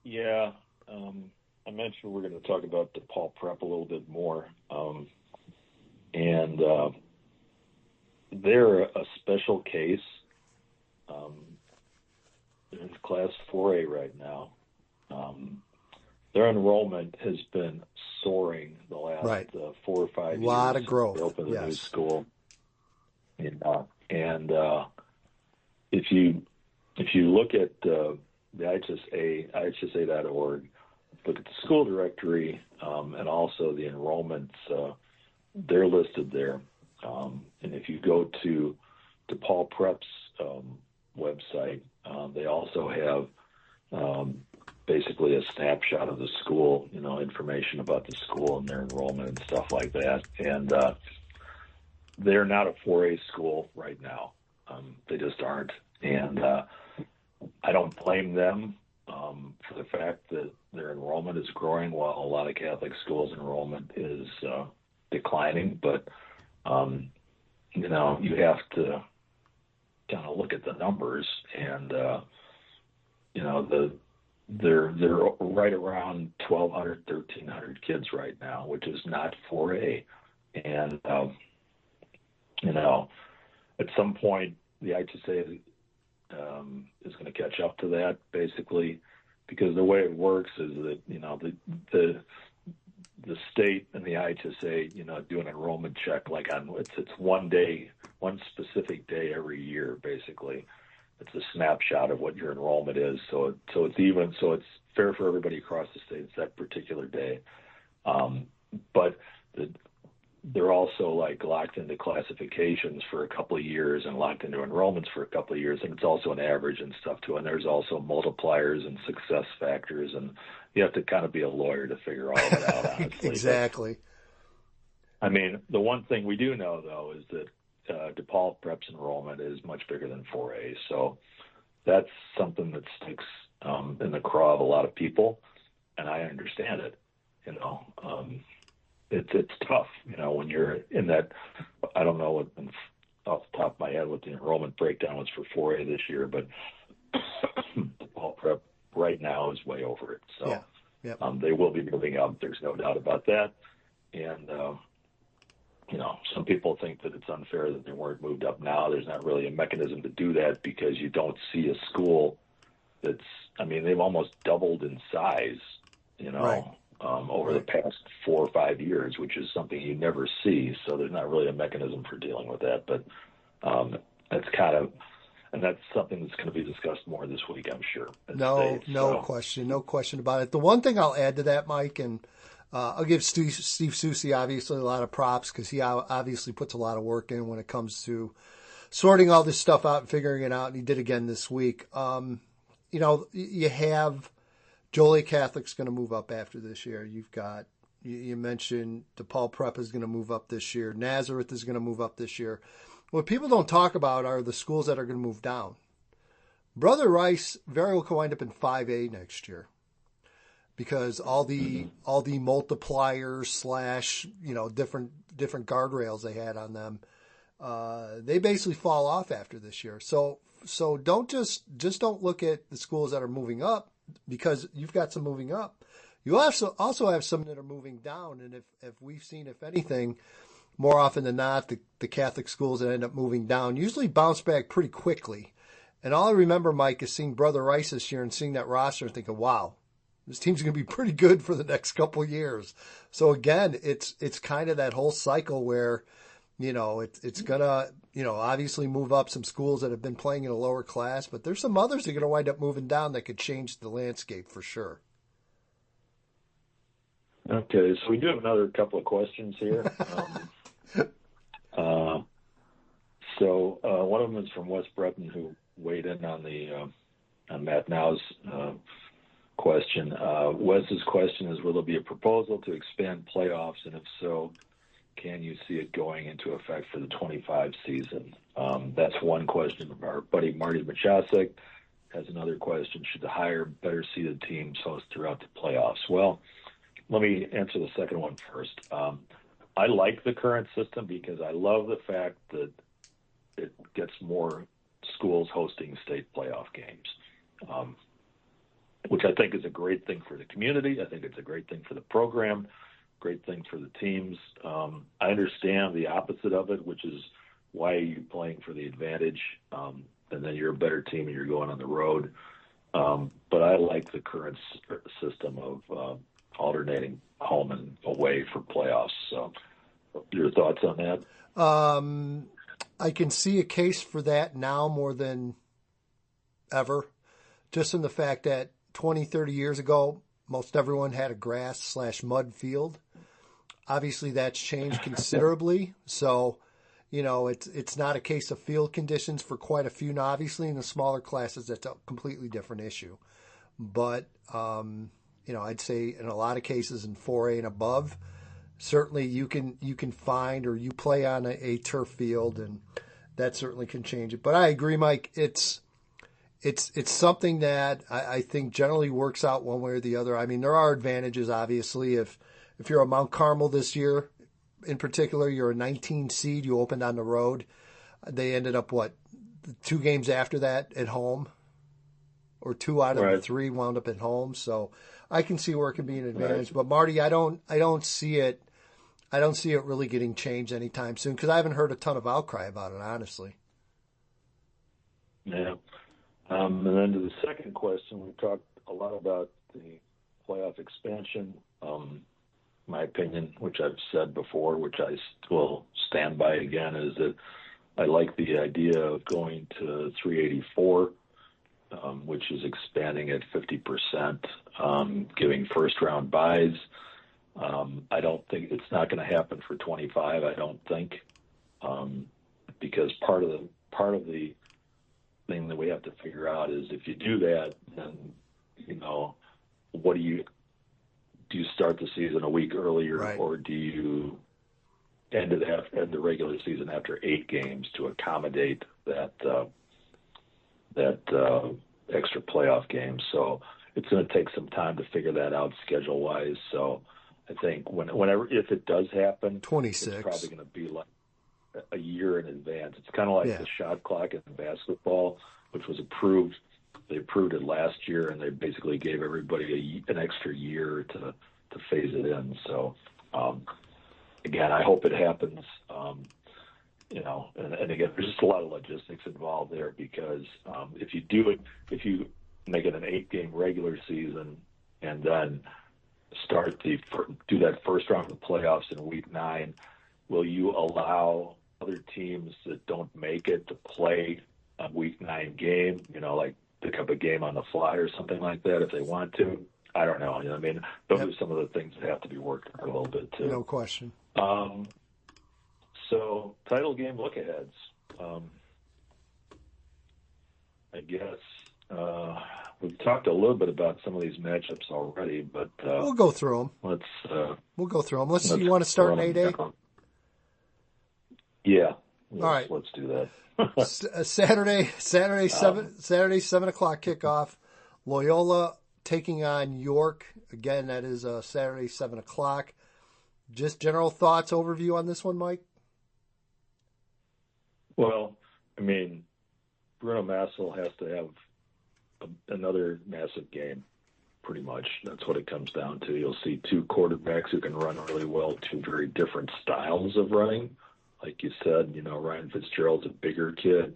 B: Yeah, I mentioned we're going to talk about DePaul Prep a little bit more, and they're a special case. In Class 4A right now. Their enrollment has been soaring the last 4 or 5 years.
A: A lot of growth.
B: They opened
A: yes.
B: a new school, and if you look at the IHSA, IHSA.org, look at the school directory and also the enrollments, they're listed there. And if you go to DePaul Prep's website, they also have basically a snapshot of the school, information about the school and their enrollment and stuff like that. And they're not a 4A school right now. They just aren't. And I don't blame them for the fact that their enrollment is growing while a lot of Catholic schools' enrollment is declining. But you have to kind of look at the numbers, and they're right around 1,200, 1,300 kids right now, which is not 4A, and at some point the IHSA is going to catch up to that, basically, because the way it works is that the state and the IHSA do an enrollment check like on it's one day, one specific day every year, basically. It's a snapshot of what your enrollment is, so it's fair for everybody across the state. It's that particular day, but they're also like locked into classifications for a couple of years and locked into enrollments for a couple of years, and it's also an average and stuff too. And there's also multipliers and success factors, and you have to kind of be a lawyer to figure all of that out, honestly.
A: Exactly.
B: But, I mean, the one thing we do know, though, is that DePaul Prep's enrollment is much bigger than 4A, so that's something that sticks in the craw of a lot of people, and I understand it. It's tough, when you're in that. I don't know what off the top of my head what the enrollment breakdown was for 4A this year, but DePaul Prep right now is way over it. So
A: yeah. Yep.
B: They will be moving up. There's no doubt about that, and. Some people think that it's unfair that they weren't moved up now. There's not really a mechanism to do that because you don't see a school they've almost doubled in size,
A: Right.
B: Over the past 4 or 5 years, which is something you never see. So there's not really a mechanism for dealing with that. But that's something that's going to be discussed more this week, I'm sure.
A: No question about it. The one thing I'll add to that, Mike, and I'll give Steve Soucy obviously a lot of props because he obviously puts a lot of work in when it comes to sorting all this stuff out and figuring it out, and he did again this week. You have Joliet Catholic's going to move up after this year. You've got, you mentioned DePaul Prep is going to move up this year. Nazareth is going to move up this year. What people don't talk about are the schools that are going to move down. Brother Rice very well could wind up in 5A next year, because all the multipliers / different guardrails they had on them, they basically fall off after this year. So don't don't look at the schools that are moving up, because you've got some moving up. You also have some that are moving down, and if we've seen, if anything, more often than not, the Catholic schools that end up moving down usually bounce back pretty quickly. And all I remember, Mike, is seeing Brother Rice this year and seeing that roster and thinking, wow, this team's going to be pretty good for the next couple of years. So again, it's kind of that whole cycle where, it's going to, obviously move up some schools that have been playing in a lower class, but there's some others that are going to wind up moving down that could change the landscape for sure.
B: Okay, so we do have another couple of questions here. So one of them is from Wes Breton, who weighed in on Matt Now's question. Wes's question is, will there be a proposal to expand playoffs, and if so, can you see it going into effect for the 25 season? That's one question. Our buddy Marty Machasek has another question. Should the higher, better seeded teams host throughout the playoffs? Well, let me answer the second one first. I like the current system because I love the fact that it gets more schools hosting state playoff games, which I think is a great thing for the community. I think it's a great thing for the program, great thing for the teams. I understand the opposite of it, which is why are you playing for the advantage, and then you're a better team and you're going on the road. But I like the current system of alternating home and away for playoffs. So your thoughts on that?
A: I can see a case for that now more than ever, just in the fact that 20, 30 years ago, most everyone had a grass/mud field. Obviously, that's changed considerably. So, it's not a case of field conditions for quite a few. Now, obviously, in the smaller classes, that's a completely different issue. But, I'd say in a lot of cases in 4A and above, certainly you can find, or you play on a turf field, and that certainly can change it. But I agree, Mike. It's something that I think generally works out one way or the other. I mean, there are advantages, obviously. If you're a Mount Carmel this year, in particular, you're a 19 seed. You opened on the road. They ended up, 2 games after that at home? Or 2 out of the 3 wound up at home. So I can see where it can be an advantage. Right. But Marty, I don't see it. I don't see it really getting changed anytime soon because I haven't heard a ton of outcry about it, honestly.
B: Yeah. And then to the second question, we talked a lot about the playoff expansion. My opinion, which I've said before, which I will stand by again, is that I like the idea of going to 384. Which is expanding at 50%, giving first-round buys. I don't think it's not going to happen for 25. I don't think, because part of the thing that we have to figure out is if you do that, then what do you start the season a week earlier, right, or do you end the regular season after 8 games to accommodate that extra playoff game? So it's going to take some time to figure that out schedule-wise. So I think if it does happen,
A: 26,
B: it's probably going to be like a year in advance. It's kind of like the shot clock in basketball, which was approved. They approved it last year, and they basically gave everybody an extra year to phase it in. So, again, I hope it happens. And again, there's just a lot of logistics involved there because if you make it an 8-game regular season and then do that first round of the playoffs in week 9, will you allow other teams that don't make it to play a week 9 game, like pick up a game on the fly or something like that if they want to? I don't know. Those are some of the things that have to be worked out a little bit too.
A: No question.
B: So title game look-aheads. I guess we've talked a little bit about some of these matchups already, but
A: we'll go through them. We'll go through them. Let's see. You want to start in 8A?
B: Yeah.
A: All right.
B: Let's do that.
A: Saturday 7 o'clock kickoff. Loyola taking on York. Again, that is Saturday 7 o'clock. Just general thoughts, overview on this one, Mike?
B: Well, Bruno Massel has to have another massive game, pretty much. That's what it comes down to. You'll see 2 quarterbacks who can run really well, 2 very different styles of running. Like you said, Ryan Fitzgerald's a bigger kid,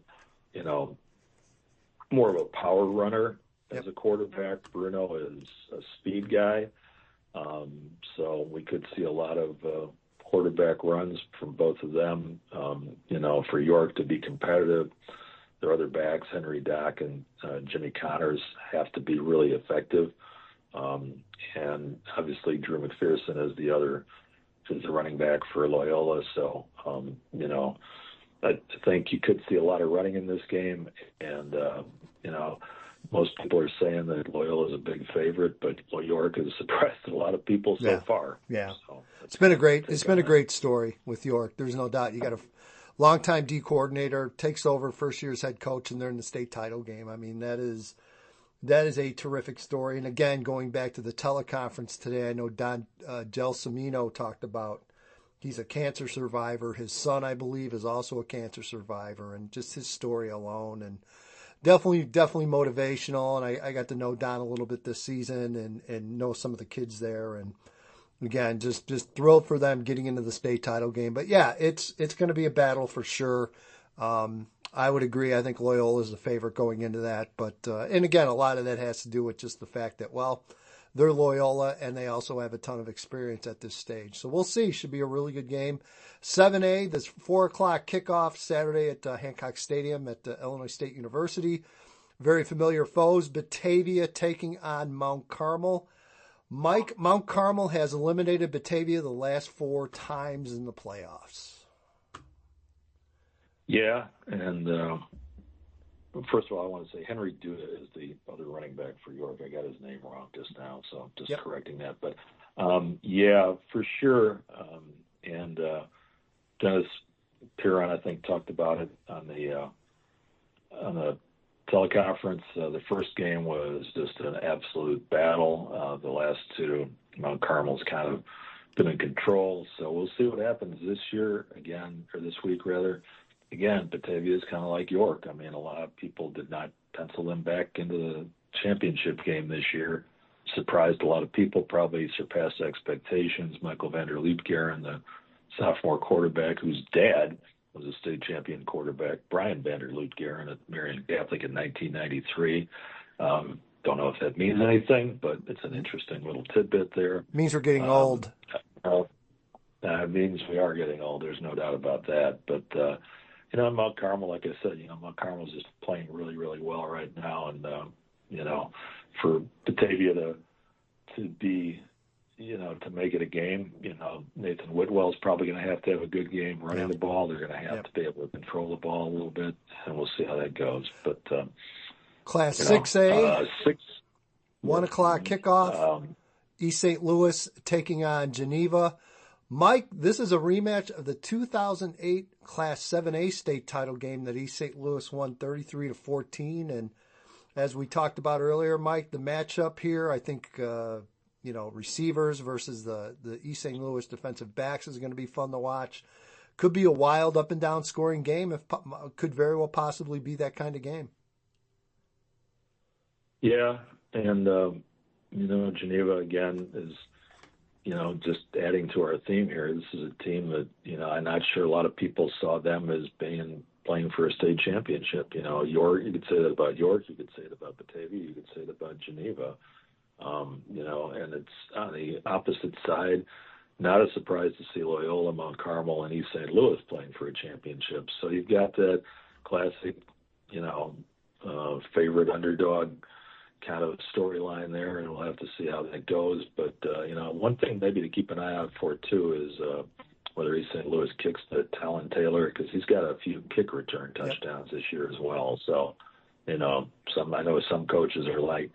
B: more of a power runner as a quarterback. Bruno is a speed guy. So we could see a lot of quarterback runs from both of them. For York to be competitive, their other backs, Henry Dock and Jimmy Connors, have to be really effective. And obviously Drew McPherson is the running back for Loyola. So, I think you could see a lot of running in this game. And, most people are saying that Loyola is a big favorite, but York has surprised a lot of people so far.
A: Yeah,
B: so
A: it's been a great story with York. There's no doubt. You got a longtime D coordinator, takes over, first year's head coach, and they're in the state title game. That is a terrific story. And again, going back to the teleconference today, I know Don Gelsomino talked about he's a cancer survivor. His son, I believe, is also a cancer survivor, and just his story alone and. Definitely motivational, and I got to know Don a little bit this season and know some of the kids there, and again, just thrilled for them getting into the state title game. But yeah, it's going to be a battle for sure. I would agree. I think Loyola is the favorite going into that, but and again, a lot of that has to do with just the fact that they're Loyola and they also have a ton of experience at this stage. So we'll see. Should be a really good game. 7A, this 4 o'clock kickoff Saturday at Hancock Stadium at Illinois State University. Very familiar foes. Batavia taking on Mount Carmel. Mike, Mount Carmel has eliminated Batavia the last 4 times in the playoffs.
B: Yeah, and first of all, I want to say Henry Duda is the other running back for York. I got his name wrong just now, so I'm just correcting that. But, yeah, for sure. And Dennis Piron, I think, talked about it on the teleconference. The first game was just an absolute battle. The last 2, Mount Carmel's kind of been in control. So we'll see what happens this week rather. Again, Batavia is kind of like York. I mean, a lot of people did not pencil them back into the championship game this year. Surprised a lot of people, probably surpassed expectations. Michael Vander Leepgaren, the sophomore quarterback whose dad was a state champion quarterback, Brian Vander Leepgaren at Marion Catholic in 1993. Don't know if that means anything, but it's an interesting little tidbit there.
A: Means we're getting old.
B: It means we are getting old. There's no doubt about that. But, in Mount Carmel, like I said, Mount Carmel is just playing really, really well right now. And, for Batavia to be, to make it a game, Nathan Whitwell's probably going to have a good game running the ball. They're going to have to be able to control the ball a little bit, and we'll see how that goes. But
A: Class 6A, 1 o'clock kickoff. East St. Louis taking on Geneva. Mike, this is a rematch of the 2008 Class 7A state title game that East St. Louis won 33-14. And as we talked about earlier, Mike, the matchup here, I think, receivers versus the East St. Louis defensive backs is going to be fun to watch. Could be a wild up and down scoring game. Could very well possibly be that kind of game.
B: Yeah, and Geneva again is, just adding to our theme here. This is a team that I'm not sure a lot of people saw them as playing for a state championship. York, you could say that about York, you could say it about Batavia, you could say it about Geneva. And it's on the opposite side. Not a surprise to see Loyola, Mount Carmel, and East St. Louis playing for a championship. So you've got that classic, favorite underdog kind of storyline there, and we'll have to see how that goes. But, one thing maybe to keep an eye out for, too, is whether East St. Louis kicks to Talon Taylor, because he's got a few kick return touchdowns this year as well. So, I know some coaches are like,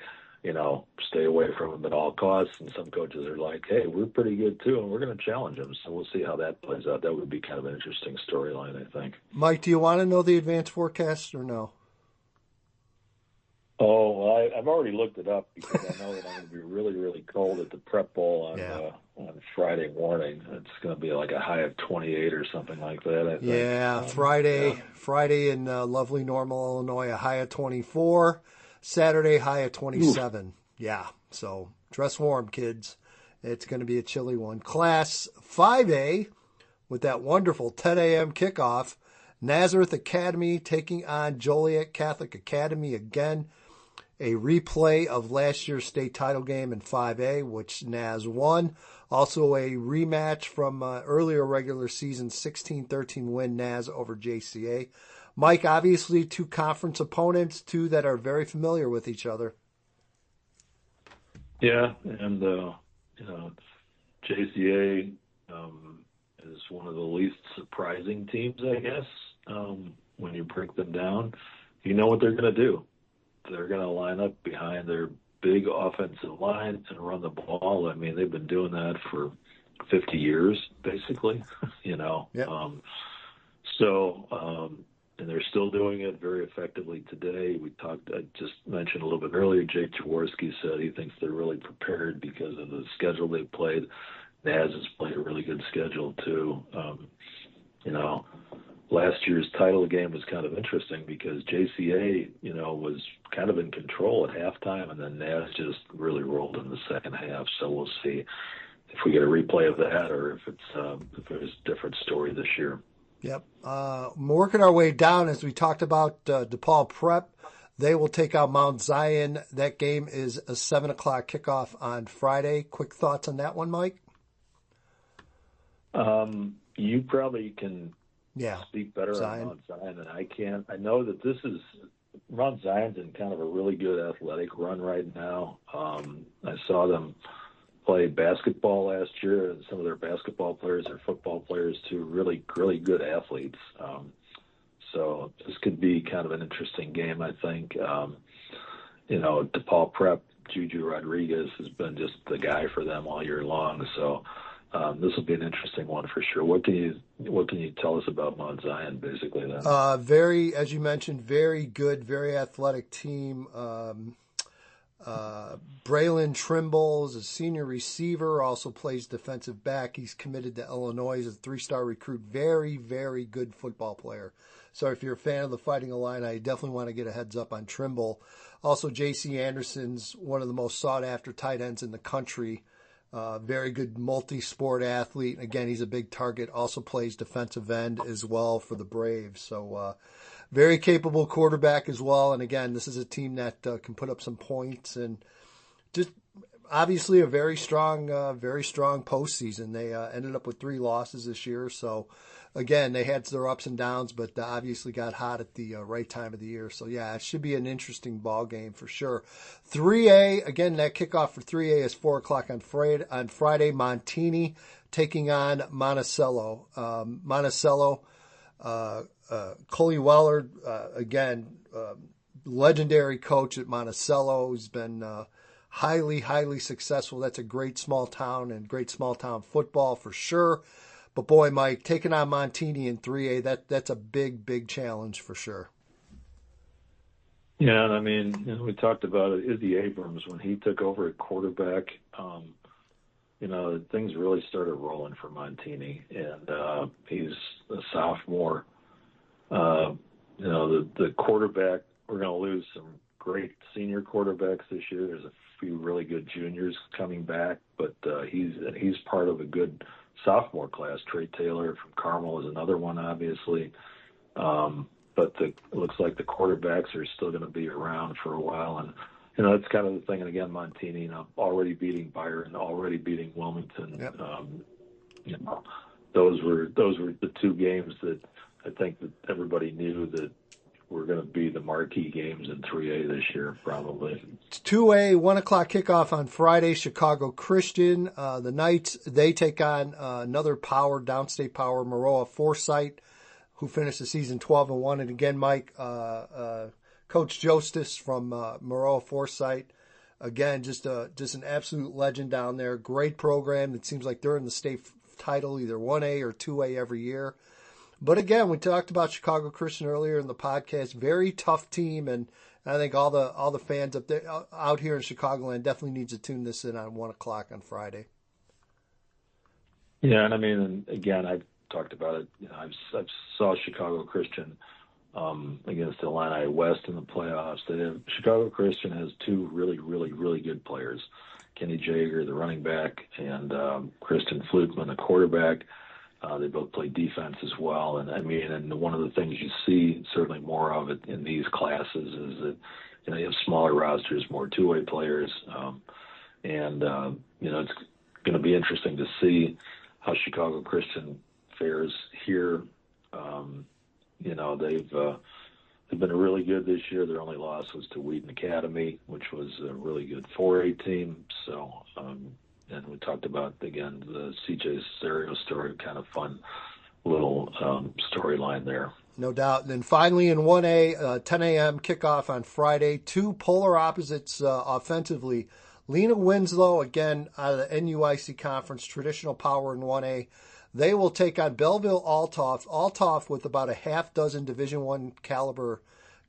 B: stay away from him at all costs, and some coaches are like, hey, we're pretty good, too, and we're going to challenge them. So we'll see how that plays out. That would be kind of an interesting storyline, I think.
A: Mike, do you want to know the advanced forecast or no?
B: Oh, I've already looked it up because I know that I'm going to be really, really cold at the prep bowl on Friday morning. It's going to be like a high of 28 or something like that, I think.
A: Yeah, Friday in lovely Normal, Illinois, a high of 24. Saturday, high of 27. Oof. Yeah, so dress warm, kids. It's going to be a chilly one. Class 5A with that wonderful 10 a.m. kickoff. Nazareth Academy taking on Joliet Catholic Academy again. A replay of last year's state title game in 5A, which Naz won. Also a rematch from earlier regular season 16-13 win Naz over JCA. Mike, obviously two conference opponents, two that are very familiar with each other.
B: Yeah, and JCA is one of the least surprising teams, I guess, when you break them down. You know what they're going to do. They're going to line up behind their big offensive line and run the ball. I mean, they've been doing that for 50 years, basically, Yep. And they're still doing it very effectively today. I just mentioned a little bit earlier, Jake Jaworski said he thinks they're really prepared because of the schedule they played. Naz has played a really good schedule, too. Last year's title game was kind of interesting because JCA, was kind of in control at halftime, and then Naz just really rolled in the second half. So we'll see if we get a replay of that or if there's a different story this year.
A: Yep. Working our way down, as we talked about DePaul Prep, they will take out Mount Zion. That game is a 7 o'clock kickoff on Friday. Quick thoughts on that one, Mike?
B: You probably can speak better
A: Zion.
B: on Mount Zion than I can. I know that Mount Zion's in kind of a really good athletic run right now. I saw them play basketball last year, and some of their basketball players are football players too, really, really good athletes. So this could be kind of an interesting game, I think. DePaul Prep, Juju Rodriguez has been just the guy for them all year long. So this will be an interesting one for sure. What can you tell us about Mount Zion, basically, then?
A: Very, as you mentioned, very good, very athletic team. Braylon Trimble is a senior receiver, also plays defensive back. He's committed to Illinois as a 3-star recruit. Very, very good football player. So if you're a fan of the Fighting Illini, I definitely want to get a heads up on Trimble. Also, J.C. Anderson's one of the most sought-after tight ends in the country. Very good multi-sport athlete. Again, he's a big target. Also plays defensive end as well for the Braves. So very capable quarterback as well. And again, this is a team that can put up some points and just obviously a very strong postseason. They ended up with 3 losses this year. So again, they had their ups and downs, but obviously got hot at the right time of the year. So yeah, it should be an interesting ball game for sure. 3A, again, that kickoff for 3A is 4:00 on Friday. Montini taking on Monticello. Monticello, Coley Weller, again, legendary coach at Monticello. He's been highly, highly successful. That's a great small town and great small town football for sure. But boy, Mike, taking on Montini in 3A, that's a big, big challenge for sure.
B: Yeah, and I mean, we talked about it. Izzy Abrams, when he took over at quarterback, things really started rolling for Montini, and he's a sophomore. The quarterback, we're going to lose some great senior quarterbacks this year. There's a few really good juniors coming back, but he's part of a good sophomore class. Trey Taylor from Carmel is another one, obviously. But it looks like the quarterbacks are still going to be around for a while. And, that's kind of the thing. And again, Montini, already beating Byron, already beating Wilmington.
A: Yep.
B: Those were the 2 games that I think that everybody knew that were going to be the marquee games in 3A this year, probably.
A: 2A, 1:00 kickoff on Friday, Chicago Christian. The Knights, they take on another downstate power, Maroa Forsyth, who finished the season 12-1. And again, Mike, Coach Jostis from Maroa Forsyth, again, just an absolute legend down there. Great program. It seems like they're in the state title, either 1A or 2A every year. But again, we talked about Chicago Christian earlier in the podcast. Very tough team, and I think all the fans up there out here in Chicagoland definitely needs to tune this in on 1:00 on Friday.
B: Yeah, and I mean, again, I've talked about it. I saw Chicago Christian against Illini West in the playoffs. Chicago Christian has 2 really, really, really good players: Kenny Jager, the running back, and Kristen Flutman, the quarterback. They both play defense as well. And I mean, and one of the things you see certainly more of it in these classes is that, you have smaller rosters, more 2-way players. It's going to be interesting to see how Chicago Christian fares here. They've been really good this year. Their only loss was to Wheaton Academy, which was a really good 4A team. So, and we talked about, again, the CJ Serio story, kind of fun little storyline there.
A: No doubt. And then finally in 1A, 10 a.m. kickoff on Friday, 2 polar opposites offensively. Lena Winslow, again, out of the NUIC Conference, traditional power in 1A. They will take on Belleville Althoff. Althoff with about a half dozen Division I caliber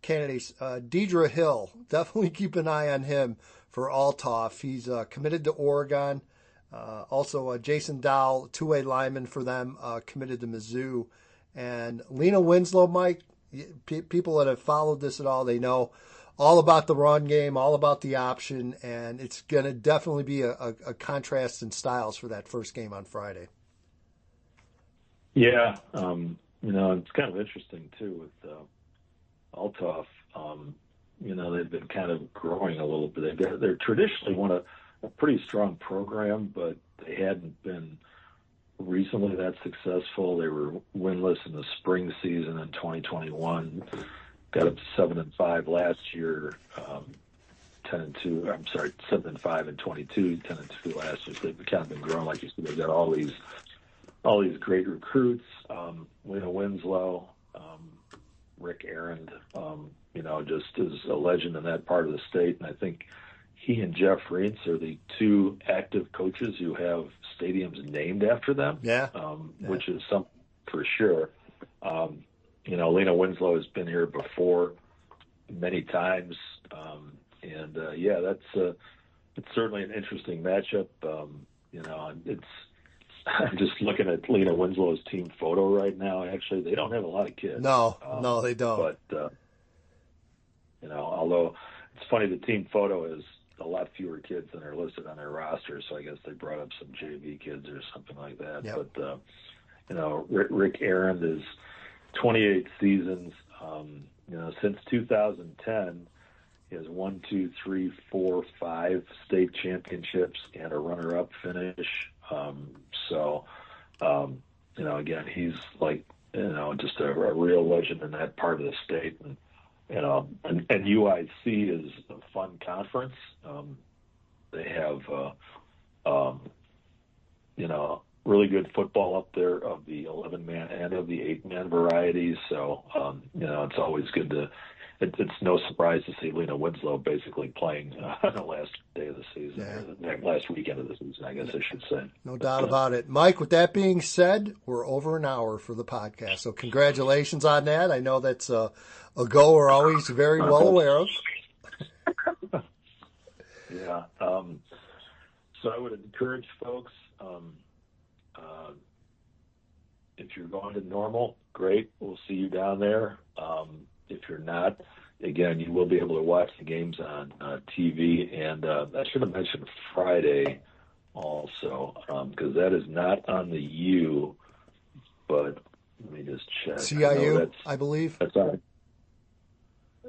A: candidates. Deidre Hill, definitely keep an eye on him for Althoff. He's committed to Oregon. Also, Jason Dowell, 2A lineman for them, committed to Mizzou. And Lena Winslow, Mike, people that have followed this at all, they know all about the run game, all about the option, and it's going to definitely be a contrast in styles for that first game on Friday.
B: Yeah, it's kind of interesting, too, with Althoff. They've been kind of growing a little bit. They're traditionally a pretty strong program, but they hadn't been recently that successful. They were winless in the spring season in 2021. Got up to 7-5 last year. 10-2. I'm sorry, 7-5 in 22. 10-2 last year. So they've kind of been growing, like you said. They've got all these great recruits. Lena Winslow, Rick Arend, just is a legend in that part of the state. And I think he and Jeff Reentz are the 2 active coaches who have stadiums named after them.
A: Yeah.
B: Which is something for sure. Lena Winslow has been here before many times. And it's certainly an interesting matchup. I'm just looking at Lena Winslow's team photo right now. Actually, they don't have a lot of kids.
A: No, they don't.
B: But although it's funny, the team photo is a lot fewer kids than are listed on their roster. So I guess they brought up some JV kids or something like that.
A: Yep.
B: But Rick Aaron is 28 seasons. Since 2010. He has 1, 2, 3, 4, 5 state championships and a runner-up finish. Again, he's like, just a real legend in that part of the state. And UIC is a fun conference. They have, really good football up there of the 11-man and of the 8-man varieties. So, it's always good to. It's no surprise to see Lena Winslow basically playing on the last day of the season, or the last weekend of the season, I guess I should say.
A: No doubt about it. Mike, with that being said, we're over an hour for the podcast. So congratulations on that. I know that's a goal we're always very well aware of.
B: Yeah. So I would encourage folks, if you're going to Normal, great. We'll see you down there. If you're not, again, you will be able to watch the games on TV. And I should have mentioned Friday also, because that is not on the U, but let me just check.
A: CIU, I believe.
B: That's on.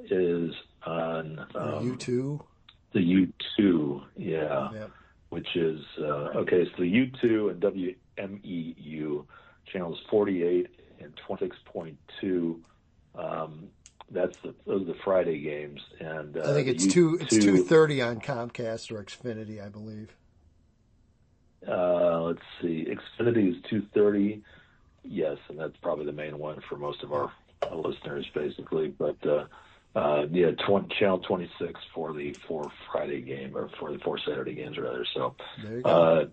B: Is on
A: U2.
B: The U2, yeah.
A: Yep.
B: Which is, so the U2 and WMEU channels 48 and 26.2. Those are the Friday games, and
A: I think it's 2:30 on Comcast or Xfinity, I believe.
B: Let's see, Xfinity is 2:30. Yes, and that's probably the main one for most of our listeners, basically. But channel 26 for the 4 Friday game, or for the 4 Saturday games, rather. So
A: there you go.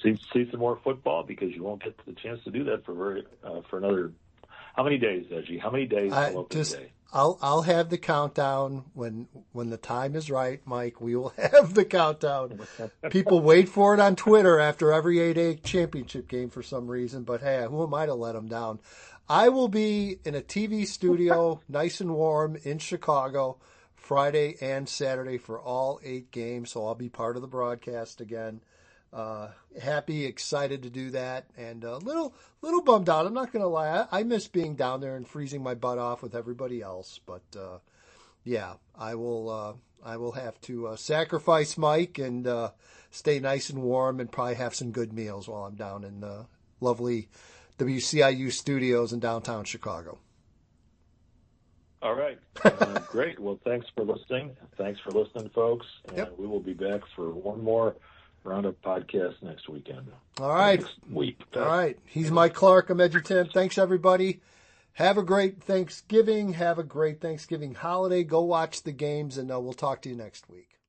B: See some more football, because you won't get the chance to do that for another. How many days, Edgy? How many days till opening day?
A: I'll have the countdown when the time is right, Mike. We will have the countdown. People wait for it on Twitter after every 8A championship game for some reason, but hey, who am I to let them down? I will be in a TV studio, nice and warm, in Chicago, Friday and Saturday for all 8 games, so I'll be part of the broadcast again. Happy, excited to do that, and a little bummed out. I'm not going to lie. I miss being down there and freezing my butt off with everybody else. But I will have to sacrifice Mike and stay nice and warm, and probably have some good meals while I'm down in the lovely WCIU studios in downtown Chicago.
B: All right. Great. Well, thanks for listening. Thanks for listening, folks. And we will be back for one more Roundup podcast next weekend.
A: All right.
B: Next week.
A: All right. He's Mike Clark. I'm EDGYTIM. Thanks, everybody. Have a great Thanksgiving. Have a great Thanksgiving holiday. Go watch the games, and we'll talk to you next week.